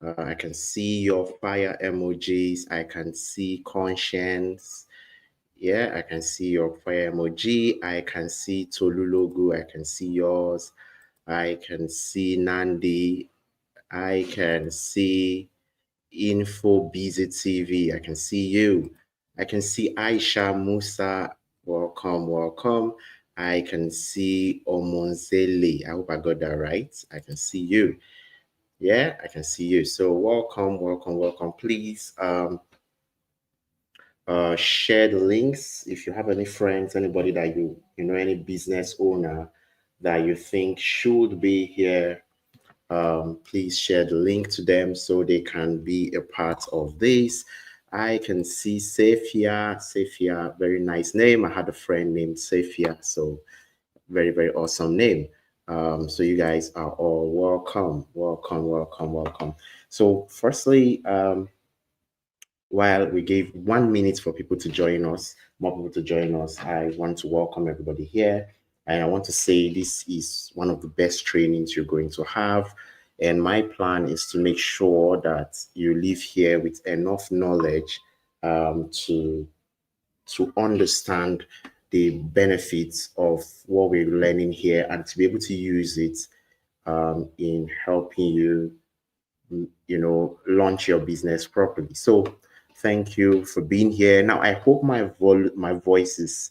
I can see your fire emojis. I can see conscience. Yeah, I can see your fire emoji. I can see Tolu logo. I can see yours. I can see Nandi. I can see Info Busy TV. I can see you. I can see Aisha Musa. Welcome, welcome. I can see Omonzele. I hope I got that right. I can see you. Yeah, I can see you. So welcome, welcome, welcome. Please share the links if you have any friends, anybody that you know, any business owner that you think should be here. Please share the link to them so they can be a part of this. I can see Safia. Safia, very nice name. I had a friend named Safia, so very, very awesome name. So you guys are all welcome, welcome, welcome, welcome. So firstly, while we gave 1 minute for people to join us, more people to join us, I want to welcome everybody here. And I want to say this is one of the best trainings you're going to have. And my plan is to make sure that you leave here with enough knowledge to understand the benefits of what we're learning here and to be able to use it in helping you launch your business properly. So thank you for being here. Now I hope my voice is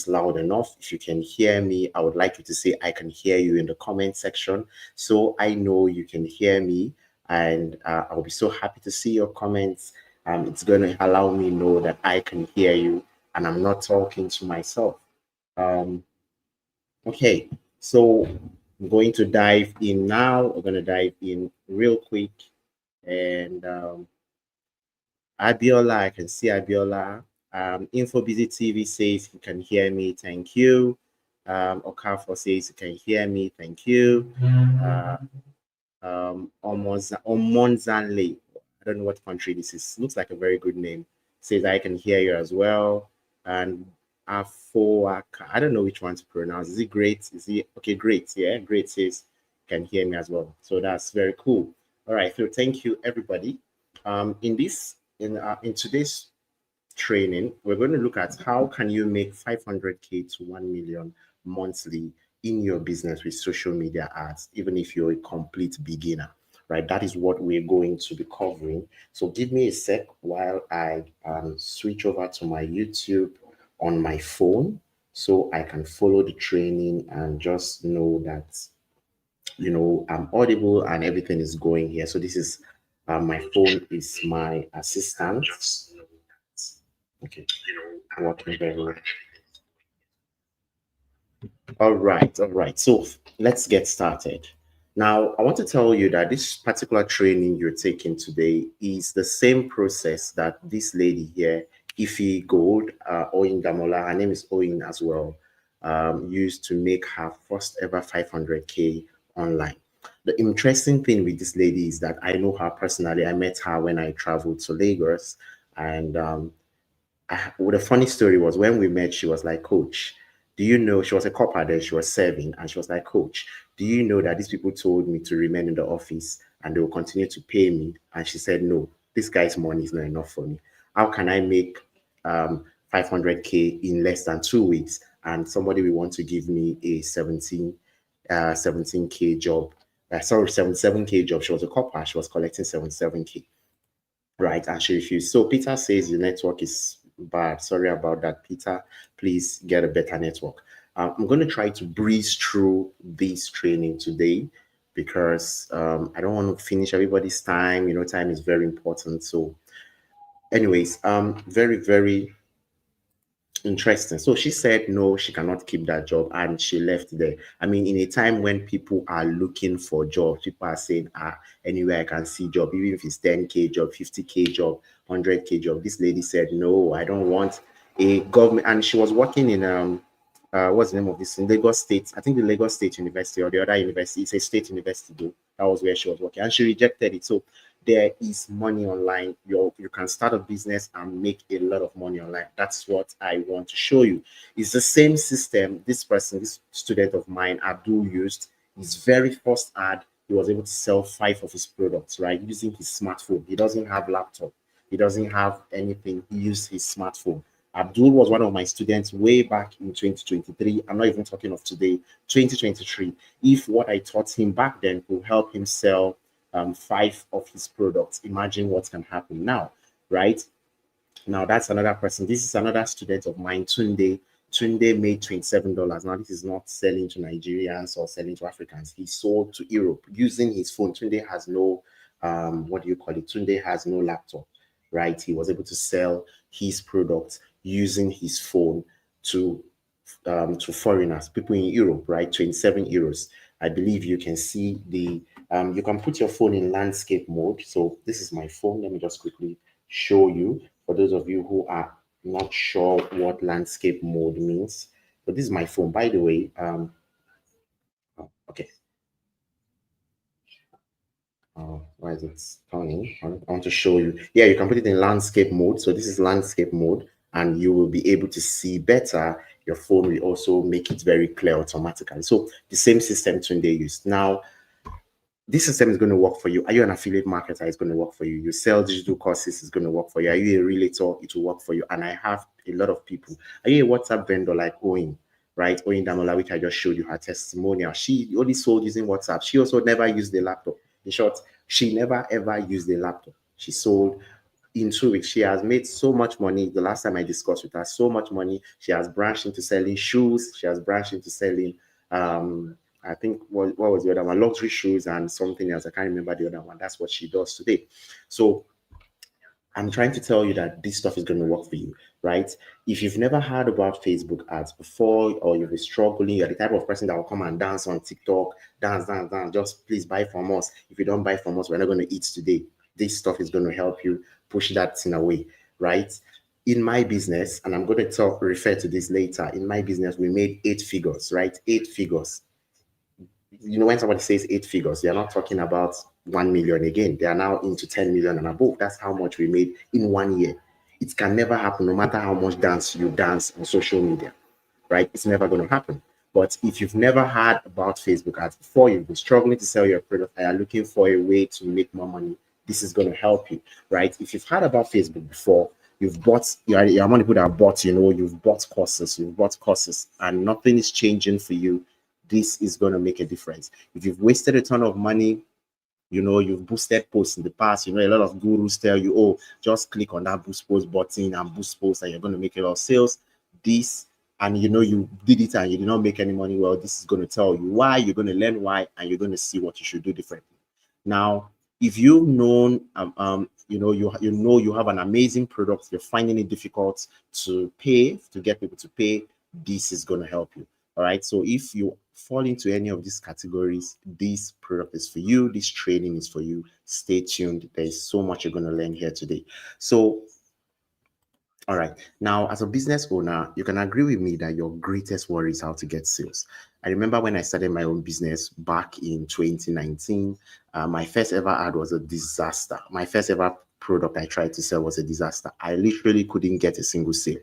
loud enough. If you can hear me, I would like you to say I can hear you in the comment section so I know you can hear me, and I'll be so happy to see your comments. It's going to allow me know that I can hear you and I'm not talking to myself. um, Okay, so I'm going to dive in now. We're going to dive in real quick. And Abiola, I can see Abiola. InfoBusy TV says you can hear me. Thank you. Okafor says you can hear me. Thank you. Omonzanle, I don't know what country this is. Looks like a very good name. Says I can hear you as well. And Afoaka, I don't know which one to pronounce. Is it great? Is it okay? Great, yeah, great says can hear me as well. So that's very cool. All right, so thank you everybody. In today's training, we're going to look at how can you make 500K to 1 million monthly in your business with social media ads, even if you're a complete beginner, right? That is what we're going to be covering. So give me a sec while I switch over to my YouTube on my phone so I can follow the training and just know that, I'm audible and everything is going here. So this is my phone is my assistant. Okay, working very well. All right, all right. So let's get started. Now, I want to tell you that this particular training you're taking today is the same process that this lady here, Ife Gold, Oyin Damola, her name is Oyin as well, used to make her first ever 500K online. The interesting thing with this lady is that I know her personally. I met her when I traveled to Lagos, and well, the funny story was when we met, she was like, Coach, do you know, she was a copper then, she was serving, and she was like, Coach, do you know that these people told me to remain in the office and they will continue to pay me? And she said, no, this guy's money is not enough for me. How can I make 500K in less than 2 weeks? And somebody will want to give me a 17K job. Sorry, 77K job. She was a copper. She was collecting 77K. Right, and she refused. So Peter says the network is bad. Sorry about that, Peter. Please get a better network. I'm going to try to breeze through this training today because I don't want to finish everybody's time. Time is very important. So, anyways, very, very interesting. So she said no, she cannot keep that job and she left there. I mean, in a time when people are looking for jobs, people are saying, anywhere I can see job, even if it's 10K job, 50K job, 100K job. This lady said, no, I don't want a government. And she was working in what's the name of this in Lagos State? I think the Lagos State University or the other university. It's a state university though. That was where she was working, and she rejected it. So there is money online. You can start a business and make a lot of money online. That's what I want to show you. It's the same system this student of mine, Abdul, used. His very first ad he was able to sell 5 of his products, right, using his smartphone. He doesn't have laptop. He doesn't have anything. He used his smartphone. Abdul was one of my students way back in 2023. I'm not even talking of today, 2023. If what I taught him back then could help him sell 5 of his products, imagine what can happen now, right? Now that's another person. This is another student of mine, Tunde. Tunde made $27. Now this is not selling to Nigerians or selling to Africans. He sold to Europe using his phone. Tunde has no, what do you call it? Tunde has no laptop, right? He was able to sell his products using his phone to foreigners, people in Europe, right? 27 euros. I believe you can see the, you can put your phone in landscape mode. So this is my phone. Let me just quickly show you for those of you who are not sure what landscape mode means. But this is my phone, by the way. Oh, okay. Why is it turning? I want to show you. Yeah, you can put it in landscape mode. So this is landscape mode, and you will be able to see better. Your phone will also make it very clear automatically. So the same system Tunde used. Now, this system is going to work for you. Are you an affiliate marketer? It's going to work for you. You sell digital courses, it's going to work for you. Are you a realtor? It will work for you. And I have a lot of people. Are you a WhatsApp vendor like Owen, right? Owen Damola, which I just showed you her testimonial. She only sold using WhatsApp. She also never used the laptop. In short, she never ever used the laptop. She sold in 2 weeks. She has made so much money. The last time I discussed with her, so much money. She has branched into selling shoes. She has branched into selling I think what was the other one? Luxury shoes and something else. I can't remember the other one. That's what she does today. So I'm trying to tell you that this stuff is going to work for you, right? If you've never heard about Facebook ads before, or you've been struggling, you're the type of person that will come and dance on TikTok, dance, dance, dance. Just please buy from us. If you don't buy from us, we're not going to eat today. This stuff is going to help you push that thing away, right? In my business, and I'm going to refer to this later. In my business, we made 8 figures, right? 8 figures. When somebody says 8 figures, they are not talking about 1 million again. They are now into 10 million and above. That's how much we made in 1 year. It can never happen, no matter how much dance you dance on social media, right? It's never going to happen. But if you've never heard about Facebook ads before, you've been struggling to sell your product and are looking for a way to make more money, this is going to help you, right? If you've heard about Facebook before, you've bought, you're among the people that have bought, you've bought courses, and nothing is changing for you. This is going to make a difference. If you've wasted a ton of money, you've boosted posts in the past, a lot of gurus tell you, oh, just click on that boost post button and boost posts and you're going to make a lot of sales. This, and you did it and you did not make any money. Well, this is going to tell you why. You're going to learn why, and you're going to see what you should do differently. Now, if you've known, you have an amazing product, you're finding it difficult to get people to pay, this is going to help you. All right. So if you fall into any of these categories, this product is for you. This training is for you. Stay tuned. There's so much you're going to learn here today. So, all right. Now, as a business owner, you can agree with me that your greatest worry is how to get sales. I remember when I started my own business back in 2019, my first ever ad was a disaster. My first ever product I tried to sell was a disaster. I literally couldn't get a single sale,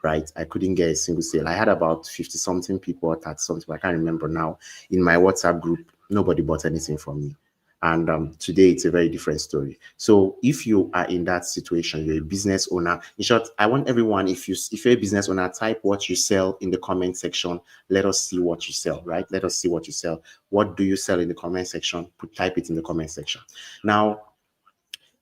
right? I couldn't get a single sale. I had about 50 something people or 30 something, I can't remember now, in my WhatsApp group. Nobody bought anything from me. And today it's a very different story. So if you are in that situation, you're a business owner. In short, I want everyone, if you're a business owner, type what you sell in the comment section. Let us see what you sell, right? Let us see what you sell. What do you sell in the comment section? Type it in the comment section. Now,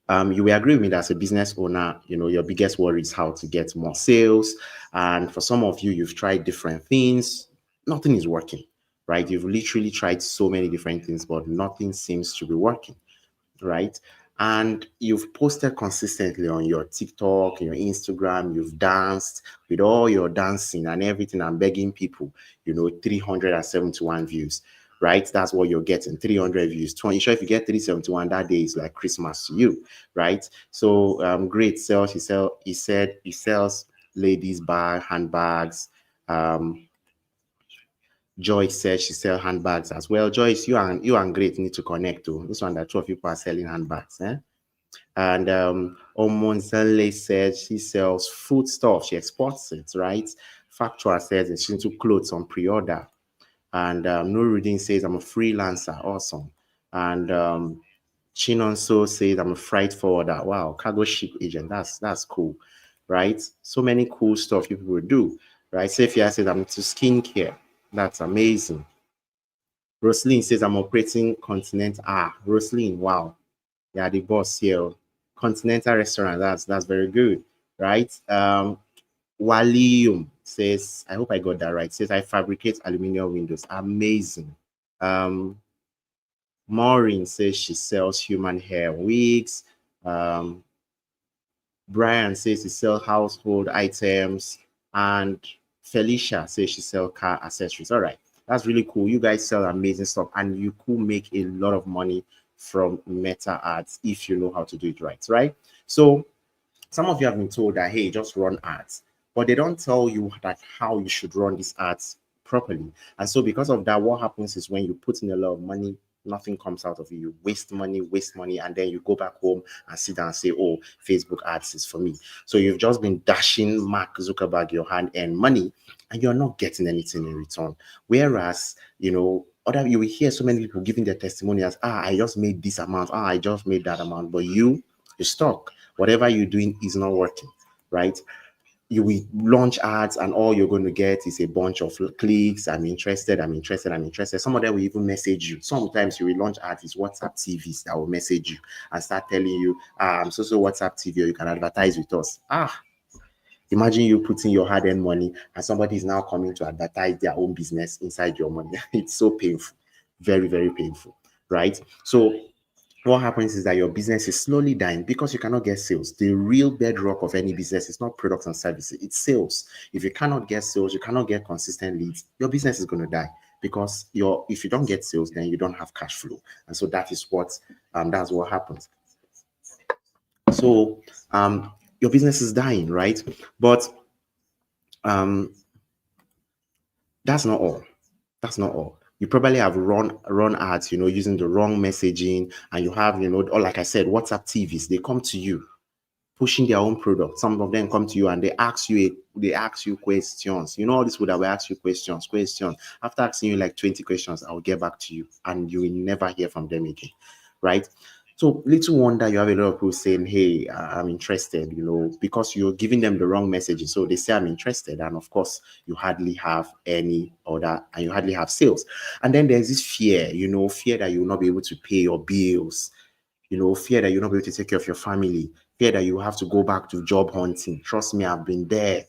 you will agree with me that as a business owner, your biggest worry is how to get more sales. And for some of you, you've tried different things. Nothing is working, right? You've literally tried so many different things, but nothing seems to be working, right? And you've posted consistently on your TikTok, your Instagram, you've danced with all your dancing and everything and begging people, 371 views, right? That's what you're getting, 300 views. 20, sure, if you get 371 that day, is like Christmas to you, right? So great sales. He said he sells ladies' handbags. Joyce said she sells handbags as well. Joyce, you and Great need to connect to this one. That 12 people are selling handbags. And Omonzale said she sells food stuff. She exports it, right? Factual says she's into clothes on pre-order. And Nuruddin says, I'm a freelancer. Awesome. And Chinonso says, I'm a freight forwarder. Wow, cargo ship agent. That's cool, right? So many cool stuff you people do, right? Sophia says, I'm into skincare. That's amazing. Roslyn says, I'm operating Continent. Roslyn, wow. Yeah, the boss here. Continental restaurant. That's very good, right? Walium says, I hope I got that right. Says, I fabricate aluminum windows. Amazing. Maureen says she sells human hair wigs. Brian says he sells household items. And Felicia says she sells car accessories. All right. That's really cool. You guys sell amazing stuff and you could make a lot of money from Meta ads if you know how to do it right? So some of you have been told that, hey, just run ads, but they don't tell you that how you should run these ads properly. And so because of that, what happens is when you put in a lot of money, nothing comes out of it. You waste money, and then you go back home and sit down and say, oh, Facebook ads is for me. So you've just been dashing Mark Zuckerberg your hand-earned money, and you're not getting anything in return. Whereas, you will hear so many people giving their testimonials, I just made this amount, I just made that amount, but you're stuck. Whatever you're doing is not working, right? You will launch ads and all you're going to get is a bunch of clicks. I'm interested. Some of them will even message you. Sometimes you will launch ads, it's WhatsApp TVs that will message you and start telling you, I'm so WhatsApp TV, or you can advertise with us. Imagine you putting your hard-earned money and somebody is now coming to advertise their own business inside your money. It's so painful, very, very painful, right? So what happens is that your business is slowly dying because you cannot get sales. The real bedrock of any business is not products and services, it's sales. If you cannot get sales, you cannot get consistent leads, your business is going to die because if you don't get sales, then you don't have cash flow. And so that's what happens. So your business is dying, right? But that's not all. You probably have run ads, using the wrong messaging, and you have, or like I said, WhatsApp TVs, they come to you pushing their own product. Some of them come to you and they ask you questions. All this would have asked you questions. After asking you like 20 questions, I'll get back to you, and you will never hear from them again, right? So little wonder you have a lot of people saying, hey, I'm interested, because you're giving them the wrong messaging. So they say I'm interested, and of course you hardly have any order and you hardly have sales. And then there's this fear, fear that you will not be able to pay your bills, fear that you'll not be able to take care of your family, fear that you have to go back to job hunting. Trust me, I've been there.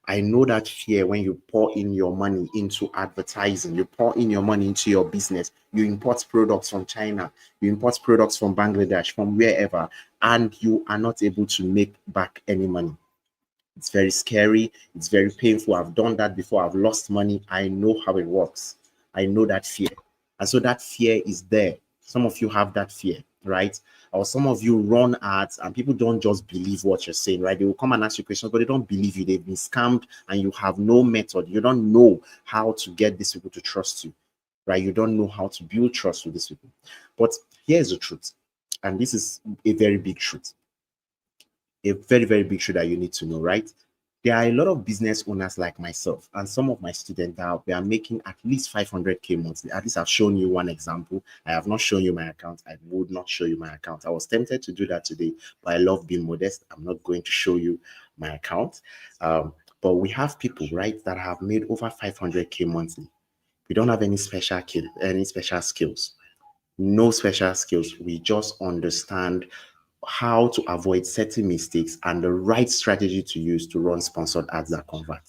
I know that fear when you pour in your money into advertising, you pour in your money into your business, you import products from China, you import products from Bangladesh, from wherever, and you are not able to make back any money. It's very scary. It's very painful. I've done that before. I've lost money. I know how it works. I know that fear. And so that fear is there. Some of you have that fear, right? Or some of you run ads and people don't just believe what you're saying, right? They will come and ask you questions, but they don't believe you. They've been scammed and you have no method. You don't know how to get these people to trust you, right? You don't know how to build trust with these people. But here's the truth. And this is a very big truth. A very, very big truth that you need to know, right? There are a lot of business owners like myself and some of my students that they are making at least 500K monthly. At least I've shown you one example. I have not shown you my account. I would not show you my account. I was tempted to do that today, but I love being modest. I'm not going to show you my account. But we have people, right, that have made over 500K monthly. We don't have any special skills. No special skills. We just understand how to avoid certain mistakes and the right strategy to use to run sponsored ads that convert.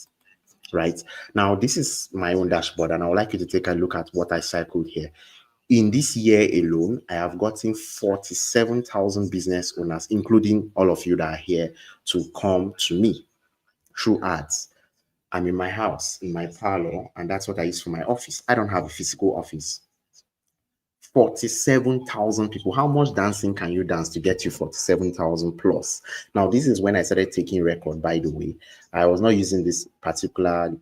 Right now, this is my own dashboard, and I would like you to take a look at what I cycled here. In this year alone, I have gotten 47,000 business owners, including all of you that are here, to come to me through ads. I'm in my house, in my parlor, and that's what I use for my office. I don't have a physical office. 47,000 people. How much dancing can you dance to get you 47,000 plus? Now, this is when I started taking record, by the way. I was not using this particular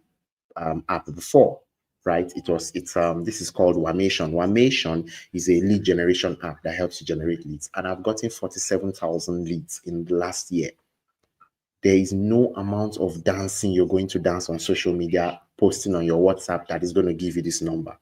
app before, right? This is called Wamation. Wamation is a lead generation app that helps you generate leads. And I've gotten 47,000 leads in the last year. There is no amount of dancing you're going to dance on social media, posting on your WhatsApp that is going to give you this number.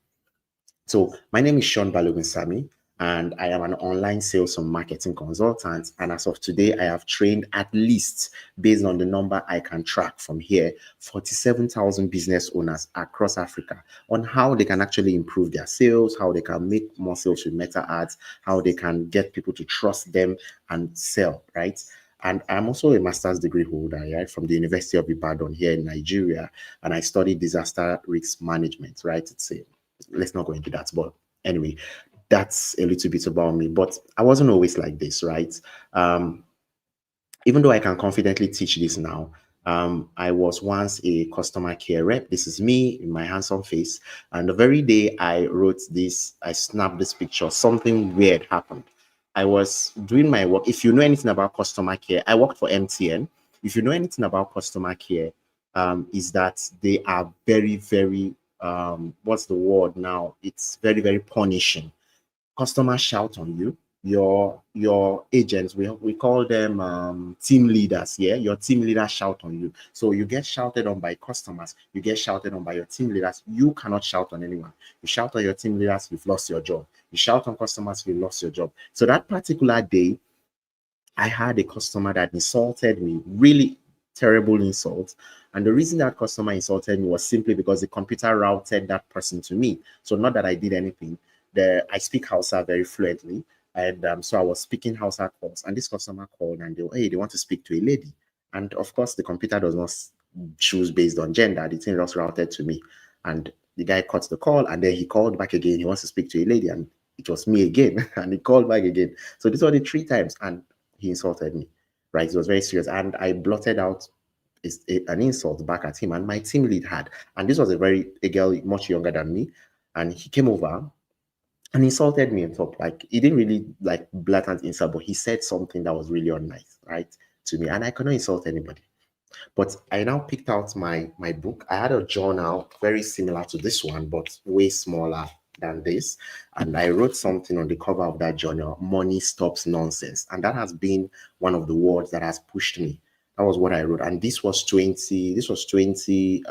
So my name is Sean Balogun Sami. and I am an online sales and marketing consultant. And as of today, I have trained at least, based on the number I can track from here, 47,000 business owners across Africa on how they can actually improve their sales, how they can make more sales with Meta ads, how they can get people to trust them and sell, right? And I'm also a master's degree holder, right, from the University of Ibadan here in Nigeria. And I studied disaster risk management, right? Let's not go into that. But anyway, that's a little bit about me. But I wasn't always like this, right? Even though I can confidently teach this now, I was once a customer care rep. This is me in my handsome face. And the very day I wrote this, I snapped this picture, something weird happened. I was doing my work. If you know anything about customer care, I worked for MTN. If you know anything about customer care, is that they are very, very, what's the word now? It's very, very punishing. Customers shout on you. Your agents, we call them team leaders. Yeah, your team leaders shout on you. So you get shouted on by customers, you get shouted on by your team leaders. You cannot shout on anyone. You shout on your team leaders, you've lost your job. You shout on customers, you've lost your job. So that particular day, I had a customer that insulted me, really terrible insult. And the reason that customer insulted me was simply because the computer routed that person to me. So not that I did anything. I speak Hausa very fluently. And so I was speaking Hausa calls. And this customer called and they want to speak to a lady. And of course, the computer does not choose based on gender. The thing just routed to me. And the guy cut the call and then he called back again. He wants to speak to a lady. And it was me again. And he called back again. So this was the 3 times. And he insulted me, right? It was very serious. And I blotted out an insult back at him. And my team lead and this was a girl much younger than me. And he came over and insulted me on top. Like, he didn't really like blatant insult, but he said something that was really unnice, right, to me. And I cannot insult anybody. But I now picked out my book. I had a journal very similar to this one, but way smaller than this. And I wrote something on the cover of that journal: money stops nonsense. And that has been one of the words that has pushed me. That was what I wrote. And this was 2020,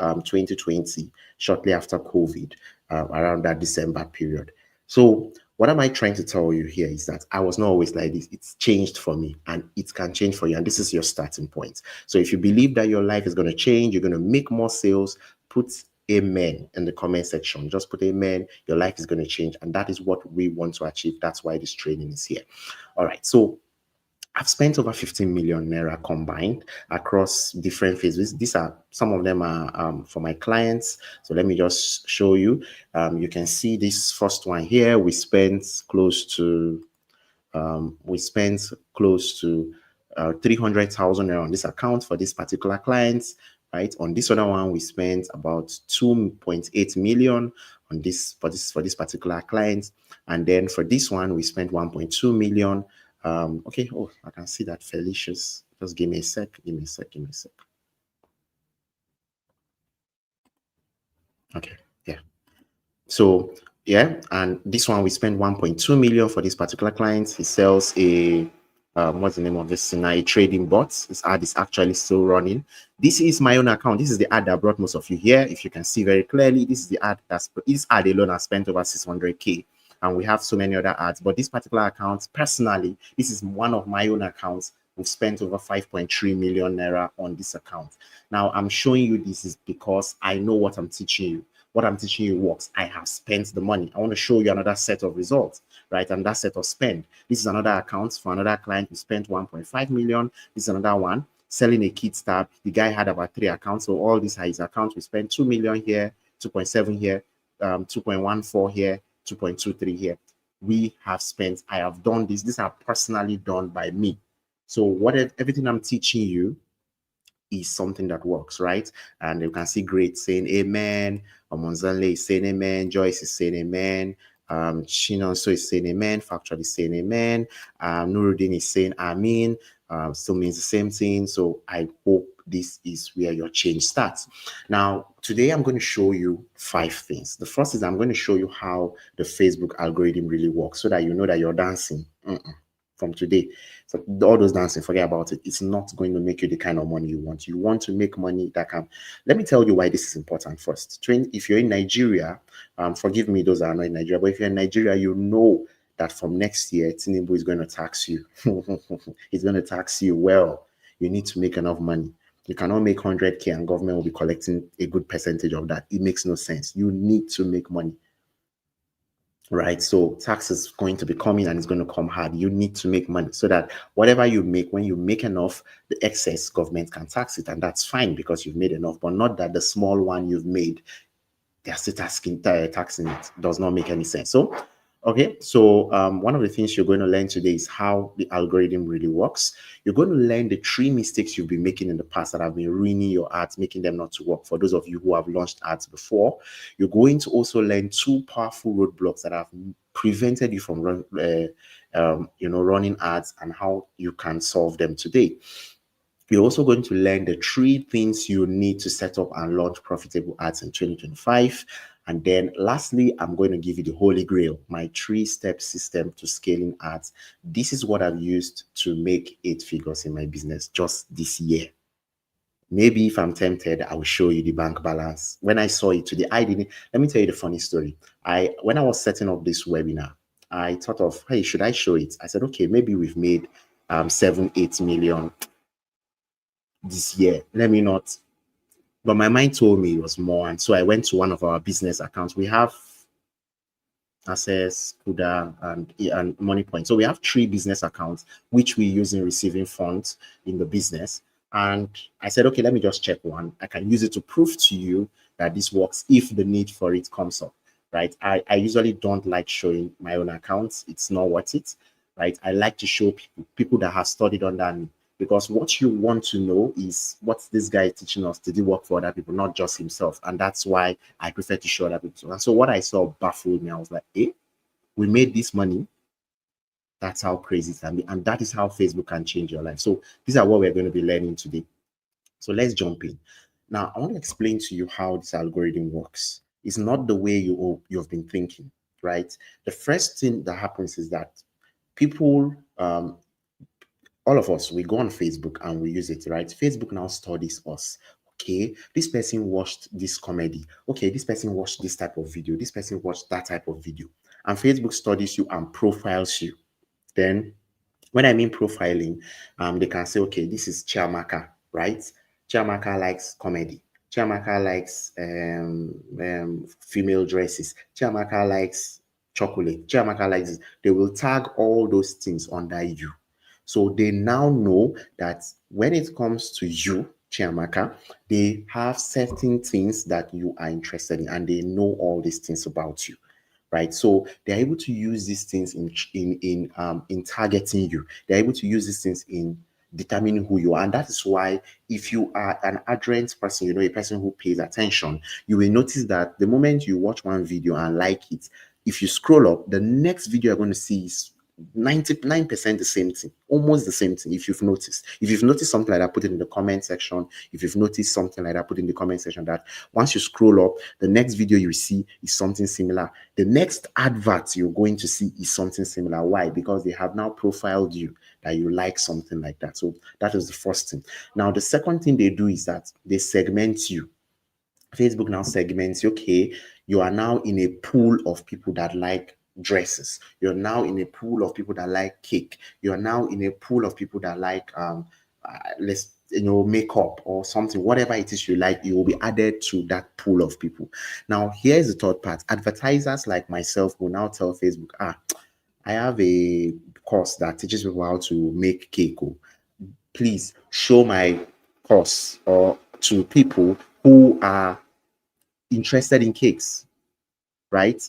shortly after COVID, around that December period. So what am I trying to tell you here is that I was not always like this. It's changed for me and it can change for you. And this is your starting point. So if you believe that your life is going to change, you're going to make more sales, put amen in the comment section. Just put amen. Your life is going to change. And that is what we want to achieve. That's why this training is here. All right. So I've spent over 15 million naira combined across different phases. These are, some of them are for my clients. So let me just show you. You can see this first one here. We spent close to 300,000 naira on this account for this particular client. Right. On this other one, we spent about 2.8 million on this for this particular client. And then for this one, we spent 1.2 million. Okay. Oh, I can see that Felicia's. Just give me a sec. Okay. Yeah. So yeah, and this one we spent 1.2 million for this particular client. He sells a what's the name of this thing? A trading bot. This ad is actually still running. This is my own account. This is the ad that brought most of you here. If you can see very clearly, this is the ad this ad alone has spent over 600K. And we have so many other ads, but this particular account, personally, this is one of my own accounts. We've spent over 5.3 million naira on this account. Now, I'm showing you this is because I know what I'm teaching you. What I'm teaching you works. I have spent the money. I want to show you another set of results, right? And that set of spend. This is another account for another client who spent 1.5 million. This is another one selling a kit tab. The guy had about 3 accounts. So all these are his accounts. We spent 2 million here, 2.7 here, 2.14 here, 2.23 here. We have spent, I have done this. These are personally done by me. So everything I'm teaching you is something that works, right? And you can see Great saying amen. Omonzanle is saying amen. Joyce is saying amen. Chinonso is saying amen. Factual is saying amen. Nuruddin is saying amen. Still means the same thing. So I hope this is where your change starts. Now, today I'm going to show you 5 things. The first is I'm going to show you how the Facebook algorithm really works so that you know that you're dancing. From today. So all those dancing, forget about it. It's not going to make you the kind of money you want. You want to make money that can. Let me tell you why this is important first. If you're in Nigeria, forgive me, those are not in Nigeria, but if you're in Nigeria, you know that from next year, Tinubu is going to tax you. He's going to tax you. Well, you need to make enough money. You cannot make 100K and government will be collecting a good percentage of that. It makes no sense. You need to make money, right? So tax is going to be coming and it's going to come hard. You need to make money so that whatever you make, when you make enough, the excess government can tax it. And that's fine because you've made enough, but not that the small one you've made, they're still taxing it. Does not make any sense. So okay, so one of the things you're going to learn today is how the algorithm really works. You're going to learn the 3 mistakes you've been making in the past that have been ruining your ads, making them not to work. For those of you who have launched ads before, you're going to also learn 2 powerful roadblocks that have prevented you from running ads and how you can solve them today. You're also going to learn the 3 things you need to set up and launch profitable ads in 2025. And then lastly, I'm going to give you the holy grail, my 3-step system to scaling ads. This is what I've used to make 8 figures in my business just this year. Maybe if I'm tempted, I will show you the bank balance. When I saw it today, I didn't. Let me tell you the funny story. When I was setting up this webinar, I thought of, hey, should I show it? I said, okay, maybe we've made 7-8 million this year. Let me not. But my mind told me it was more. And so I went to one of our business accounts. We have Access, Kuda, and MoneyPoint. So we have 3 business accounts, which we use in receiving funds in the business. And I said, okay, let me just check one. I can use it to prove to you that this works if the need for it comes up, right? I usually don't like showing my own accounts. It's not worth it, right? I like to show people that have studied under me. Because what you want to know is what's this guy teaching us? Did he work for other people, not just himself? And that's why I prefer to show other people. And so what I saw baffled me. I was like, hey, we made this money. That's how crazy it can be. And that is how Facebook can change your life. So these are what we're going to be learning today. So let's jump in. Now, I want to explain to you how this algorithm works. It's not the way you've been thinking, right? The first thing that happens is that people, all of us, we go on Facebook and we use it, right? Facebook now studies us. Okay, this person watched this comedy. Okay, this person watched this type of video. This person watched that type of video. And Facebook studies you and profiles you. Then, when I mean profiling, they can say, okay, this is Chiamaka, right? Chiamaka likes comedy. Chiamaka likes female dresses. Chiamaka likes chocolate. Chiamaka likes this. They will tag all those things under you. So they now know that when it comes to you, Chiamaka, they have certain things that you are interested in and they know all these things about you, right? So they're able to use these things in targeting you. They're able to use these things in determining who you are. And that is why if you are an adherent person, a person who pays attention, you will notice that the moment you watch one video and like it, if you scroll up, the next video you're going to see is 99% the same thing, almost the same thing. If you've noticed something like that, put it in the comment section. If you've noticed something like that, put in the comment section. That once you scroll up, the next video you see is something similar. The next advert you're going to see is something similar. Why? Because they have now profiled you that you like something like that. So that is the first thing. Now the second thing they do is that they segment you. Facebook now segments you. Okay, you are now in a pool of people that like dresses. You're now in a pool of people that like cake. You're now in a pool of people that like makeup or something. Whatever it is you like, you will be added to that pool of people. Now here's the third part. Advertisers like myself will now tell Facebook, I have a course that teaches people how to make cake. Please show my course or to people who are interested in cakes, right?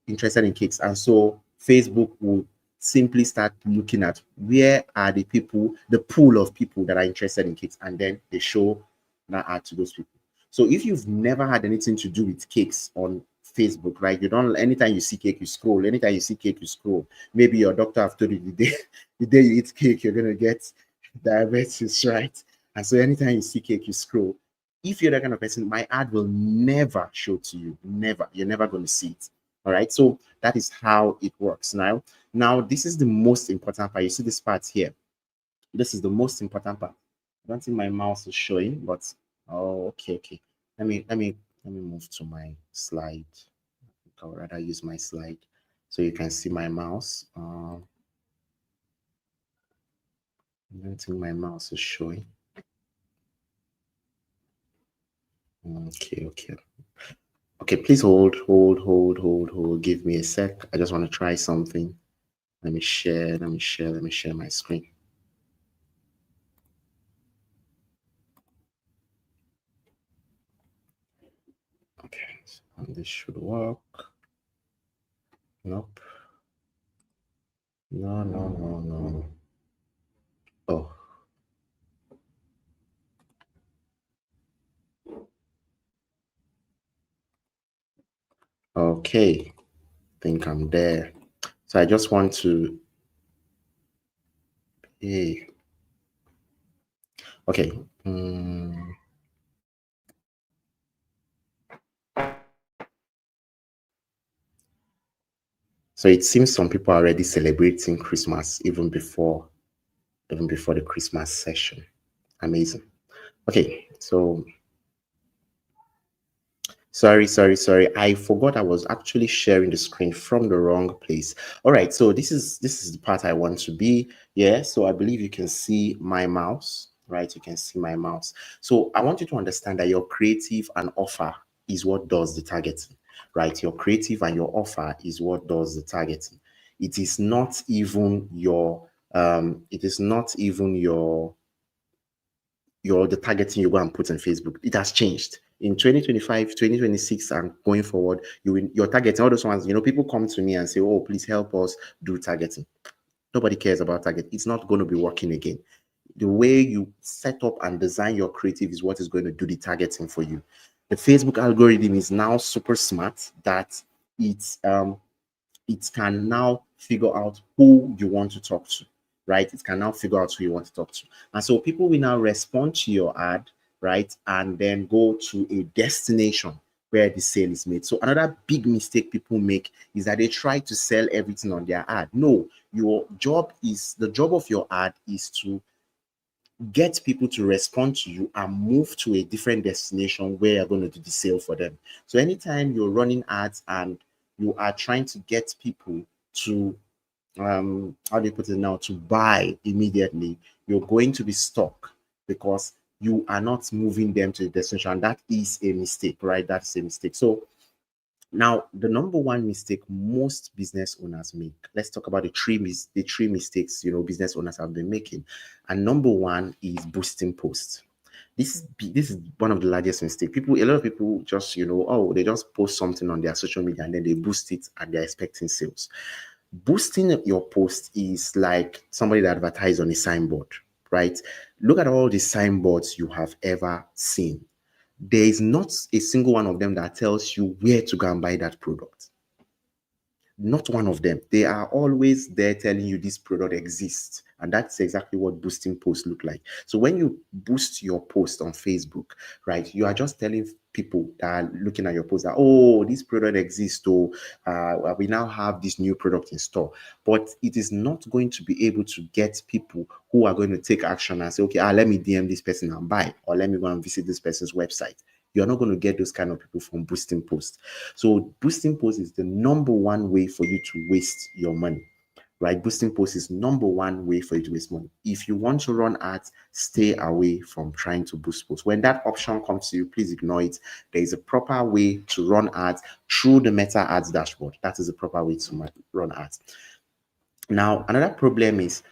Interested in cakes. And so Facebook will simply start looking at where are the people, the pool of people that are interested in cakes, and then they show that ad to those people. So if you've never had anything to do with cakes on Facebook, right? You don't, anytime you see cake, you scroll. Anytime you see cake, you scroll. Maybe your doctor have told you the day you eat cake, you're gonna get diabetes, right? And so anytime you see cake, you scroll. If you're that kind of person, my ad will never show to you. Never. You're never going to see it. All right. So that is how it works. Now, this is the most important part. You see this part here. This is the most important part. I don't think my mouse is showing, but okay. Let me move to my slide. I would rather use my slide. So you can see my mouse. I don't think my mouse is showing. Okay. Okay, please hold. Give me a sec. I just want to try something. Let me share my screen. Okay, so this should work. Nope. No. Oh. Okay. Think I'm there. So I just want to. Hey. Okay. So it seems some people are already celebrating Christmas even before the Christmas session. Amazing. Okay, so sorry. I forgot I was actually sharing the screen from the wrong place. All right, so this is the part I want to be. Yeah, so I believe you can see my mouse, right? You can see my mouse. So I want you to understand that your creative and offer is what does the targeting, right? Your creative and your offer is what does the targeting. It is not even your the targeting you go and put on Facebook. It has changed. In 2025, 2026, and going forward, your targeting, all those ones, people come to me and say, oh, please help us do targeting. Nobody cares about target. It's not going to be working again. The way you set up and design your creative is what is going to do the targeting for you. The Facebook algorithm is now super smart that it can now figure out who you want to talk to, right? It can now figure out who you want to talk to. And so people will now respond to your ad, right? And then go to a destination where the sale is made. So another big mistake people make is that they try to sell everything on their ad. No, the job of your ad is to get people to respond to you and move to a different destination where you're going to do the sale for them. So anytime you're running ads and you are trying to get people to how do you put it now, to buy immediately, you're going to be stuck because you are not moving them to the destination. And that is a mistake, right? That's a mistake. So now, the number one mistake most business owners make. Let's talk about the three mistakes business owners have been making. And number one is boosting posts. This is one of the largest mistakes. A lot of people just they just post something on their social media and then they boost it and they're expecting sales. Boosting your post is like somebody that advertised on a signboard, right? Look at all the signboards you have ever seen. There is not a single one of them that tells you where to go and buy that product. Not one of them. They are always there telling you this product exists. And that's exactly what boosting posts look like. So when you boost your post on Facebook, right, you are just telling people that are looking at your post that, oh, this product exists, or we now have this new product in store. But it is not going to be able to get people who are going to take action and say, okay, let me DM this person and buy, or let me go and visit this person's website. You're not going to get those kind of people from boosting posts. So boosting posts is the number one way for you to waste your money, right? Boosting posts is number one way for you to waste money. If you want to run ads, stay away from trying to boost posts. When that option comes to you, please ignore it. There is a proper way to run ads through the Meta Ads dashboard. That is the proper way to run ads. Now, another problem is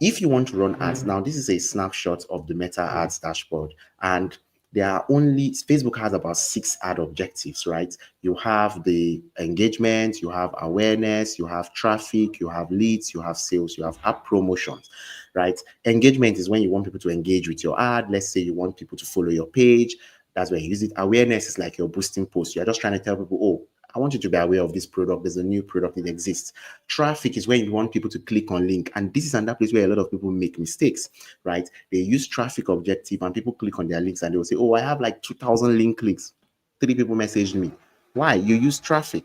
if you want to run ads, now this is a snapshot of the Meta Ads dashboard, and Facebook has about 6 ad objectives, right? You have the engagement, you have awareness, you have traffic, you have leads, you have sales, you have app promotions, right? Engagement is when you want people to engage with your ad. Let's say you want people to follow your page. That's where you use it. Awareness is like your boosting post. You're just trying to tell people, oh, I want you to be aware of this product. There's a new product, it exists. Traffic is when you want people to click on link. And this is another place where a lot of people make mistakes, right? They use traffic objective and people click on their links and they will say, oh, I have like 2,000 link clicks. 3 people messaged me. Why? You use traffic.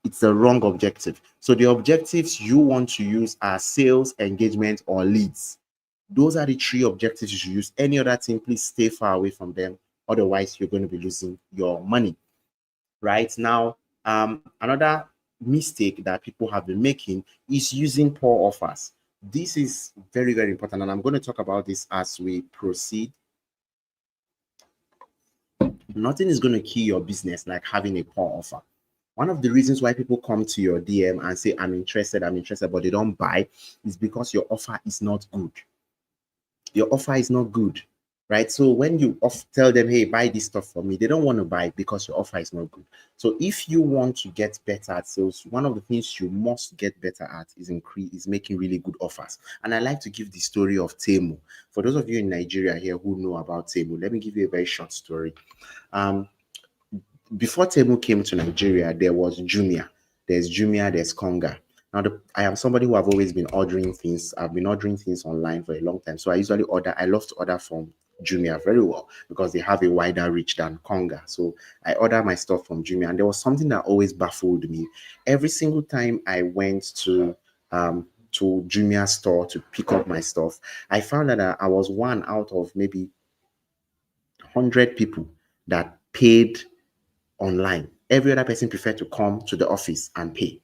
It's the wrong objective. So the objectives you want to use are sales, engagement, or leads. Those are the 3 objectives you should use. Any other thing, please stay far away from them. Otherwise, you're going to be losing your money. Right now, another mistake that people have been making is using poor offers. This is very, very important, and I'm going to talk about this as we proceed. Nothing is going to kill your business like having a poor offer. One of the reasons why people come to your DM and say, I'm interested, but they don't buy is because your offer is not good. Your offer is not good, right? So when you tell them, hey, buy this stuff for me, they don't want to buy because your offer is not good. So if you want to get better at sales, one of the things you must get better at is making really good offers. And I like to give the story of Temu. For those of you in Nigeria here who know about Temu, let me give you a very short story. Before Temu came to Nigeria, there was Jumia. There's Jumia, there's Konga. Now, I am somebody who have always been ordering things. I've been ordering things online for a long time. So I love to order from Jumia very well because they have a wider reach than Konga. So I order my stuff from Jumia. And there was something that always baffled me. Every single time I went to Jumia store to pick up my stuff, I found that I was one out of maybe 100 people that paid online. Every other person preferred to come to the office and pay.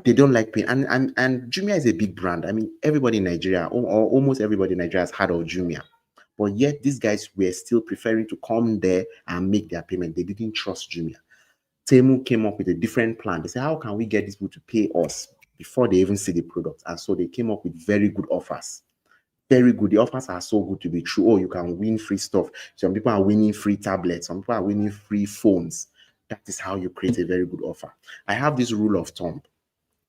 They don't like paying. And Jumia is a big brand. I mean, everybody in Nigeria, or almost everybody in Nigeria has heard of Jumia. But yet these guys were still preferring to come there and make their payment. They didn't trust Jumia. Temu came up with a different plan. They said, how can we get these people to pay us before they even see the product? And so they came up with very good offers. Very good. The offers are so good to be true. Oh, you can win free stuff. Some people are winning free tablets. Some people are winning free phones. That is how you create a very good offer. I have this rule of thumb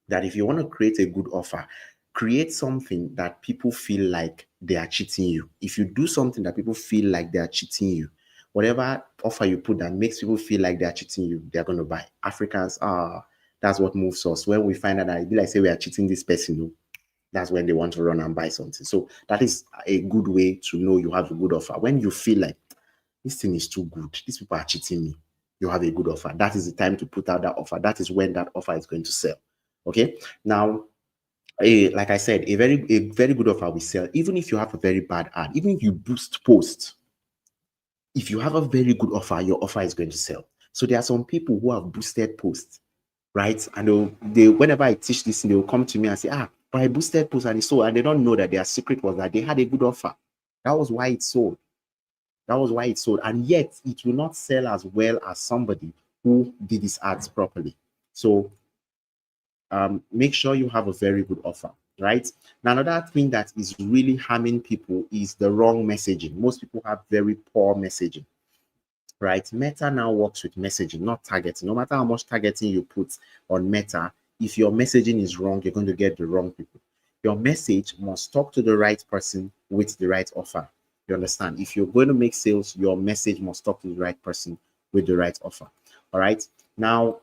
that if you want to create a good offer, create something that people feel like they are cheating you. If you do something that people feel like they are cheating you, whatever offer you put that makes people feel like they are cheating you, they're going to buy. Africans, that's what moves us. When we find out that it be like say we are cheating this person, that's when they want to run and buy something. So that is a good way to know you have a good offer. When you feel like this thing is too good, these people are cheating me, you have a good offer. That is the time to put out that offer. That is when that offer is going to sell. Okay. Now, like I said, a very good offer will sell. Even if you have a very bad ad, even if you boost posts, if you have a very good offer, your offer is going to sell. So there are some people who have boosted posts, right? And they whenever I teach this, they will come to me and say, but I boosted posts and it sold. And they don't know that their secret was that they had a good offer. That was why it sold. That was why it sold. And yet it will not sell as well as somebody who did his ads properly. So make sure you have a very good offer, right? Now, another thing that is really harming people is the wrong messaging. Most people have very poor messaging, right? Meta now works with messaging, not targeting. No matter how much targeting you put on Meta, if your messaging is wrong, you're going to get the wrong people. Your message must talk to the right person with the right offer. You understand? If you're going to make sales, your message must talk to the right person with the right offer. All right. Now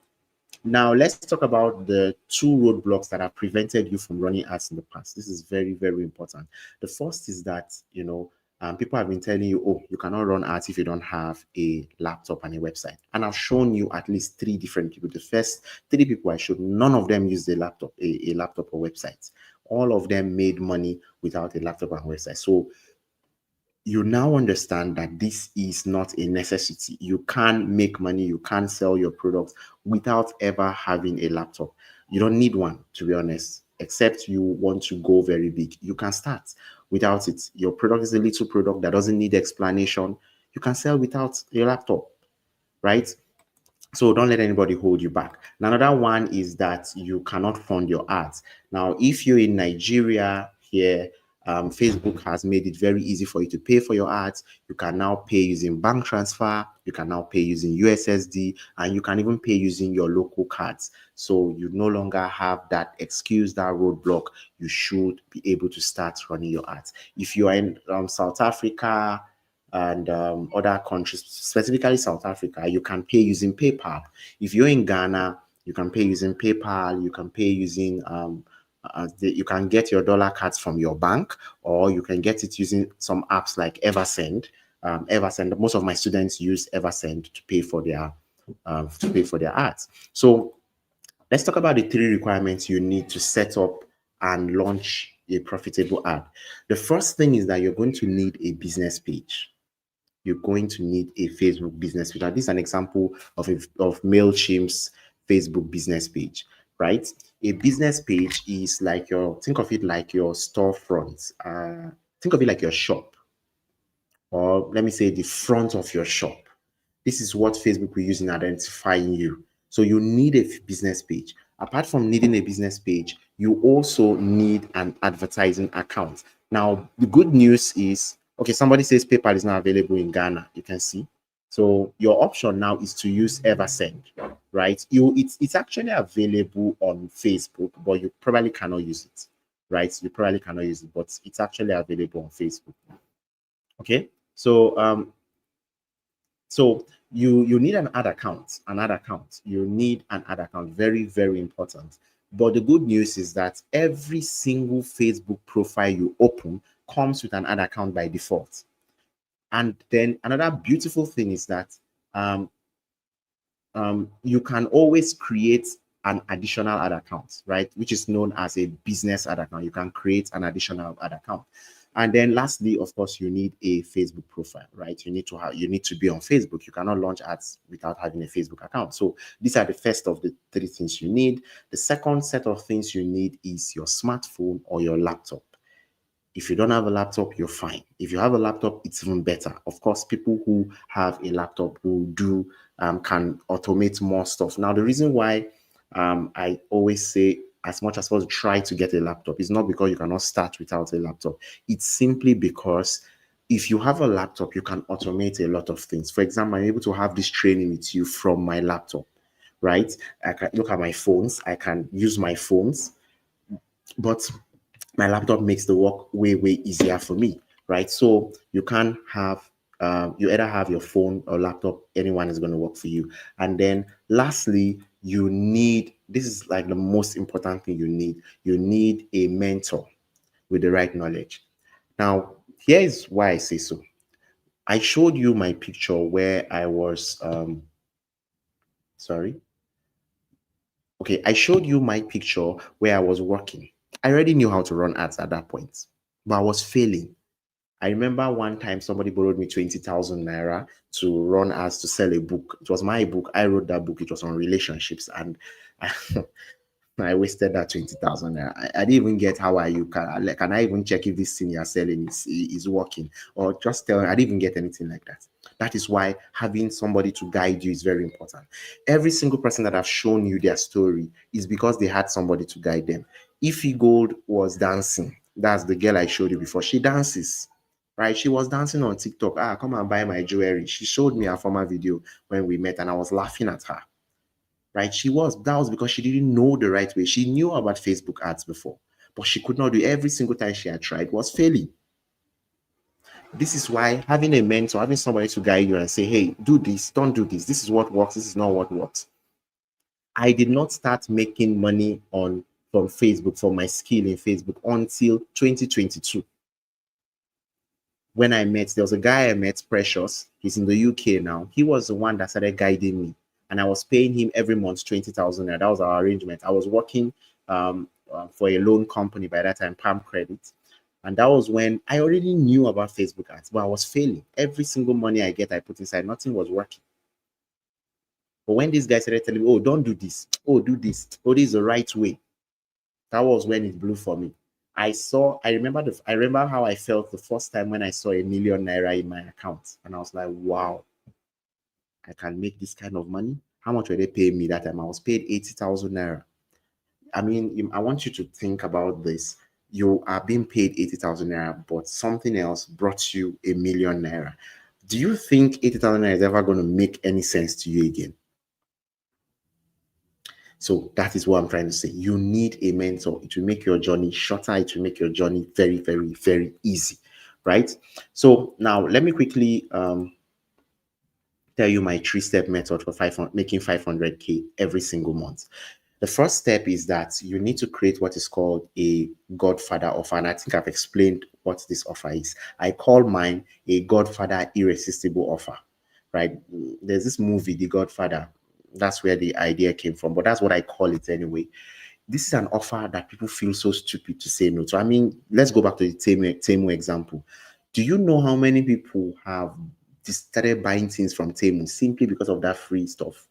let's talk about the two roadblocks that have prevented you from running ads in the past. This is very, very important. The first is that, people have been telling you, oh, you cannot run ads if you don't have a laptop and a website. And I've shown you at least 3 different people. The first 3 people I showed, none of them used a laptop or website. All of them made money without a laptop and website. So you now understand that this is not a necessity. You can make money, you can sell your products without ever having a laptop. You don't need one, to be honest, except you want to go very big. You can start without it. Your product is a little product that doesn't need explanation. You can sell without a laptop, right? So don't let anybody hold you back. Another one is that you cannot fund your ads. Now, if you're in Nigeria here, Facebook has made it very easy for you to pay for your ads. You can now pay using bank transfer. You can now pay using USSD, and you can even pay using your local cards. So you no longer have that excuse, that roadblock. You should be able to start running your ads. If you are in South Africa and other countries, specifically South Africa, you can pay using PayPal. If you're in Ghana, you can pay using PayPal. You can pay using you can get your dollar cards from your bank, or you can get it using some apps like Eversend. Eversend. Most of my students use Eversend to pay for their ads. So let's talk about the 3 requirements you need to set up and launch a profitable ad. The first thing is that you're going to need a business page. You're going to need a Facebook business page. Now, this is an example of MailChimp's Facebook business page, right? A business page is like think of it like your storefront. Think of it like your shop, or let me say the front of your shop. This is what Facebook will use in identifying you. So you need a business page. Apart from needing a business page, you also need an advertising account. Now, the good news is, okay, somebody says PayPal is not available in Ghana. You can see. So your option now is to use Eversend, right? It's actually available on Facebook, but you probably cannot use it, right? You probably cannot use it, but it's actually available on Facebook. Okay. So you need an ad account, You need an ad account. Very, very important. But the good news is that every single Facebook profile you open comes with an ad account by default. And then another beautiful thing is that you can always create an additional ad account, right? Which is known as a business ad account. You can create an additional ad account. And then lastly, of course, you need a Facebook profile, right? You need to be on Facebook. You cannot launch ads without having a Facebook account. So these are the first of the three things you need. The second set of things you need is your smartphone or your laptop. If you don't have a laptop, you're fine. If you have a laptop, it's even better. Of course, people who have a laptop who do can automate more stuff. Now, the reason why I always say, as much as possible, try to get a laptop is not because you cannot start without a laptop. It's simply because if you have a laptop, you can automate a lot of things. For example, I'm able to have this training with you from my laptop, right? I can look at my phones. I can use my phones, but my laptop makes the work way, way easier for me, right? So you can have, you either have your phone or laptop, anyone is going to work for you. And then lastly, you need, this is like the most important thing you need a mentor with the right knowledge. Now, here is why I say so. I showed you my picture where I was, sorry. Okay, I showed you my picture where I was working. I already knew how to run ads at that point, but I was failing. I remember one time somebody borrowed me 20,000 naira to run ads to sell a book. It was my book. I wrote that book. It was on relationships, and I, I wasted that 20,000 naira. I didn't even get how are you can I even check if this thing you're selling is working, or just tell. I didn't even get anything like that. That is why having somebody to guide you is very important. Every single person that I've shown you their story is because they had somebody to guide them. Ify Gold was dancing. That's the girl I showed you before. She dances, right? She was dancing on TikTok. Come and buy my jewelry. She showed me a former video when we met, and I was laughing at her, right? That was because she didn't know the right way. She knew about Facebook ads before, but she could not do. Every single time she had tried was failing. This is why having a mentor, having somebody to guide you and say, hey, do this, don't do this. This is what works. This is not what works. I did not start making money from Facebook, from my skill in Facebook, until 2022. When there was a guy I met, Precious. He's in the UK now. He was the one that started guiding me, and I was paying him every month 20,000. That was our arrangement. I was working for a loan company by that time, Palm Credit, and that was when I already knew about Facebook ads, but I was failing. Every single money I get, I put inside, nothing was working. But when this guy started telling me, "Oh, don't do this. Oh, do this. Oh, this is the right way," that was when it blew for me. I remember how I felt the first time when I saw a million naira in my account. And I was like, wow, I can make this kind of money. How much were they paying me that time? I was paid 80,000 naira. I mean, I want you to think about this. You are being paid 80,000 naira, but something else brought you a million naira. Do you think 80,000 naira is ever going to make any sense to you again? So that is what I'm trying to say. You need a mentor. It will make your journey shorter. It will make your journey very, very, very easy, right? So now let me quickly tell you my 3-step method for making 500K every single month. The first step is that you need to create what is called a Godfather offer. And I think I've explained what this offer is. I call mine a Godfather irresistible offer, right? There's this movie, The Godfather. That's where the idea came from, but that's what I call it anyway. This is an offer that people feel so stupid to say no to. I mean, let's go back to the Temu example. Do you know how many people have started buying things from Temu simply because of that free stuff?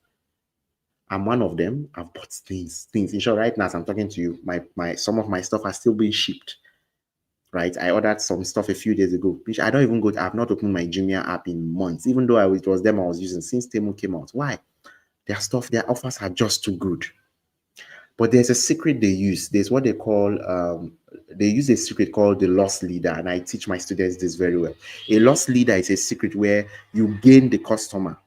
I'm one of them. I've bought things. In short, right now as I'm talking to you, my some of my stuff are still being shipped. Right, I ordered some stuff a few days ago, which I don't even go to. I've not opened my Jumia app in months, even though it was them I was using since Temu came out. Why? Their offers are just too good. But there's a secret they use. There's what they call they use a secret called the loss leader, and I teach my students this very well. A loss leader is a secret where you gain the customer,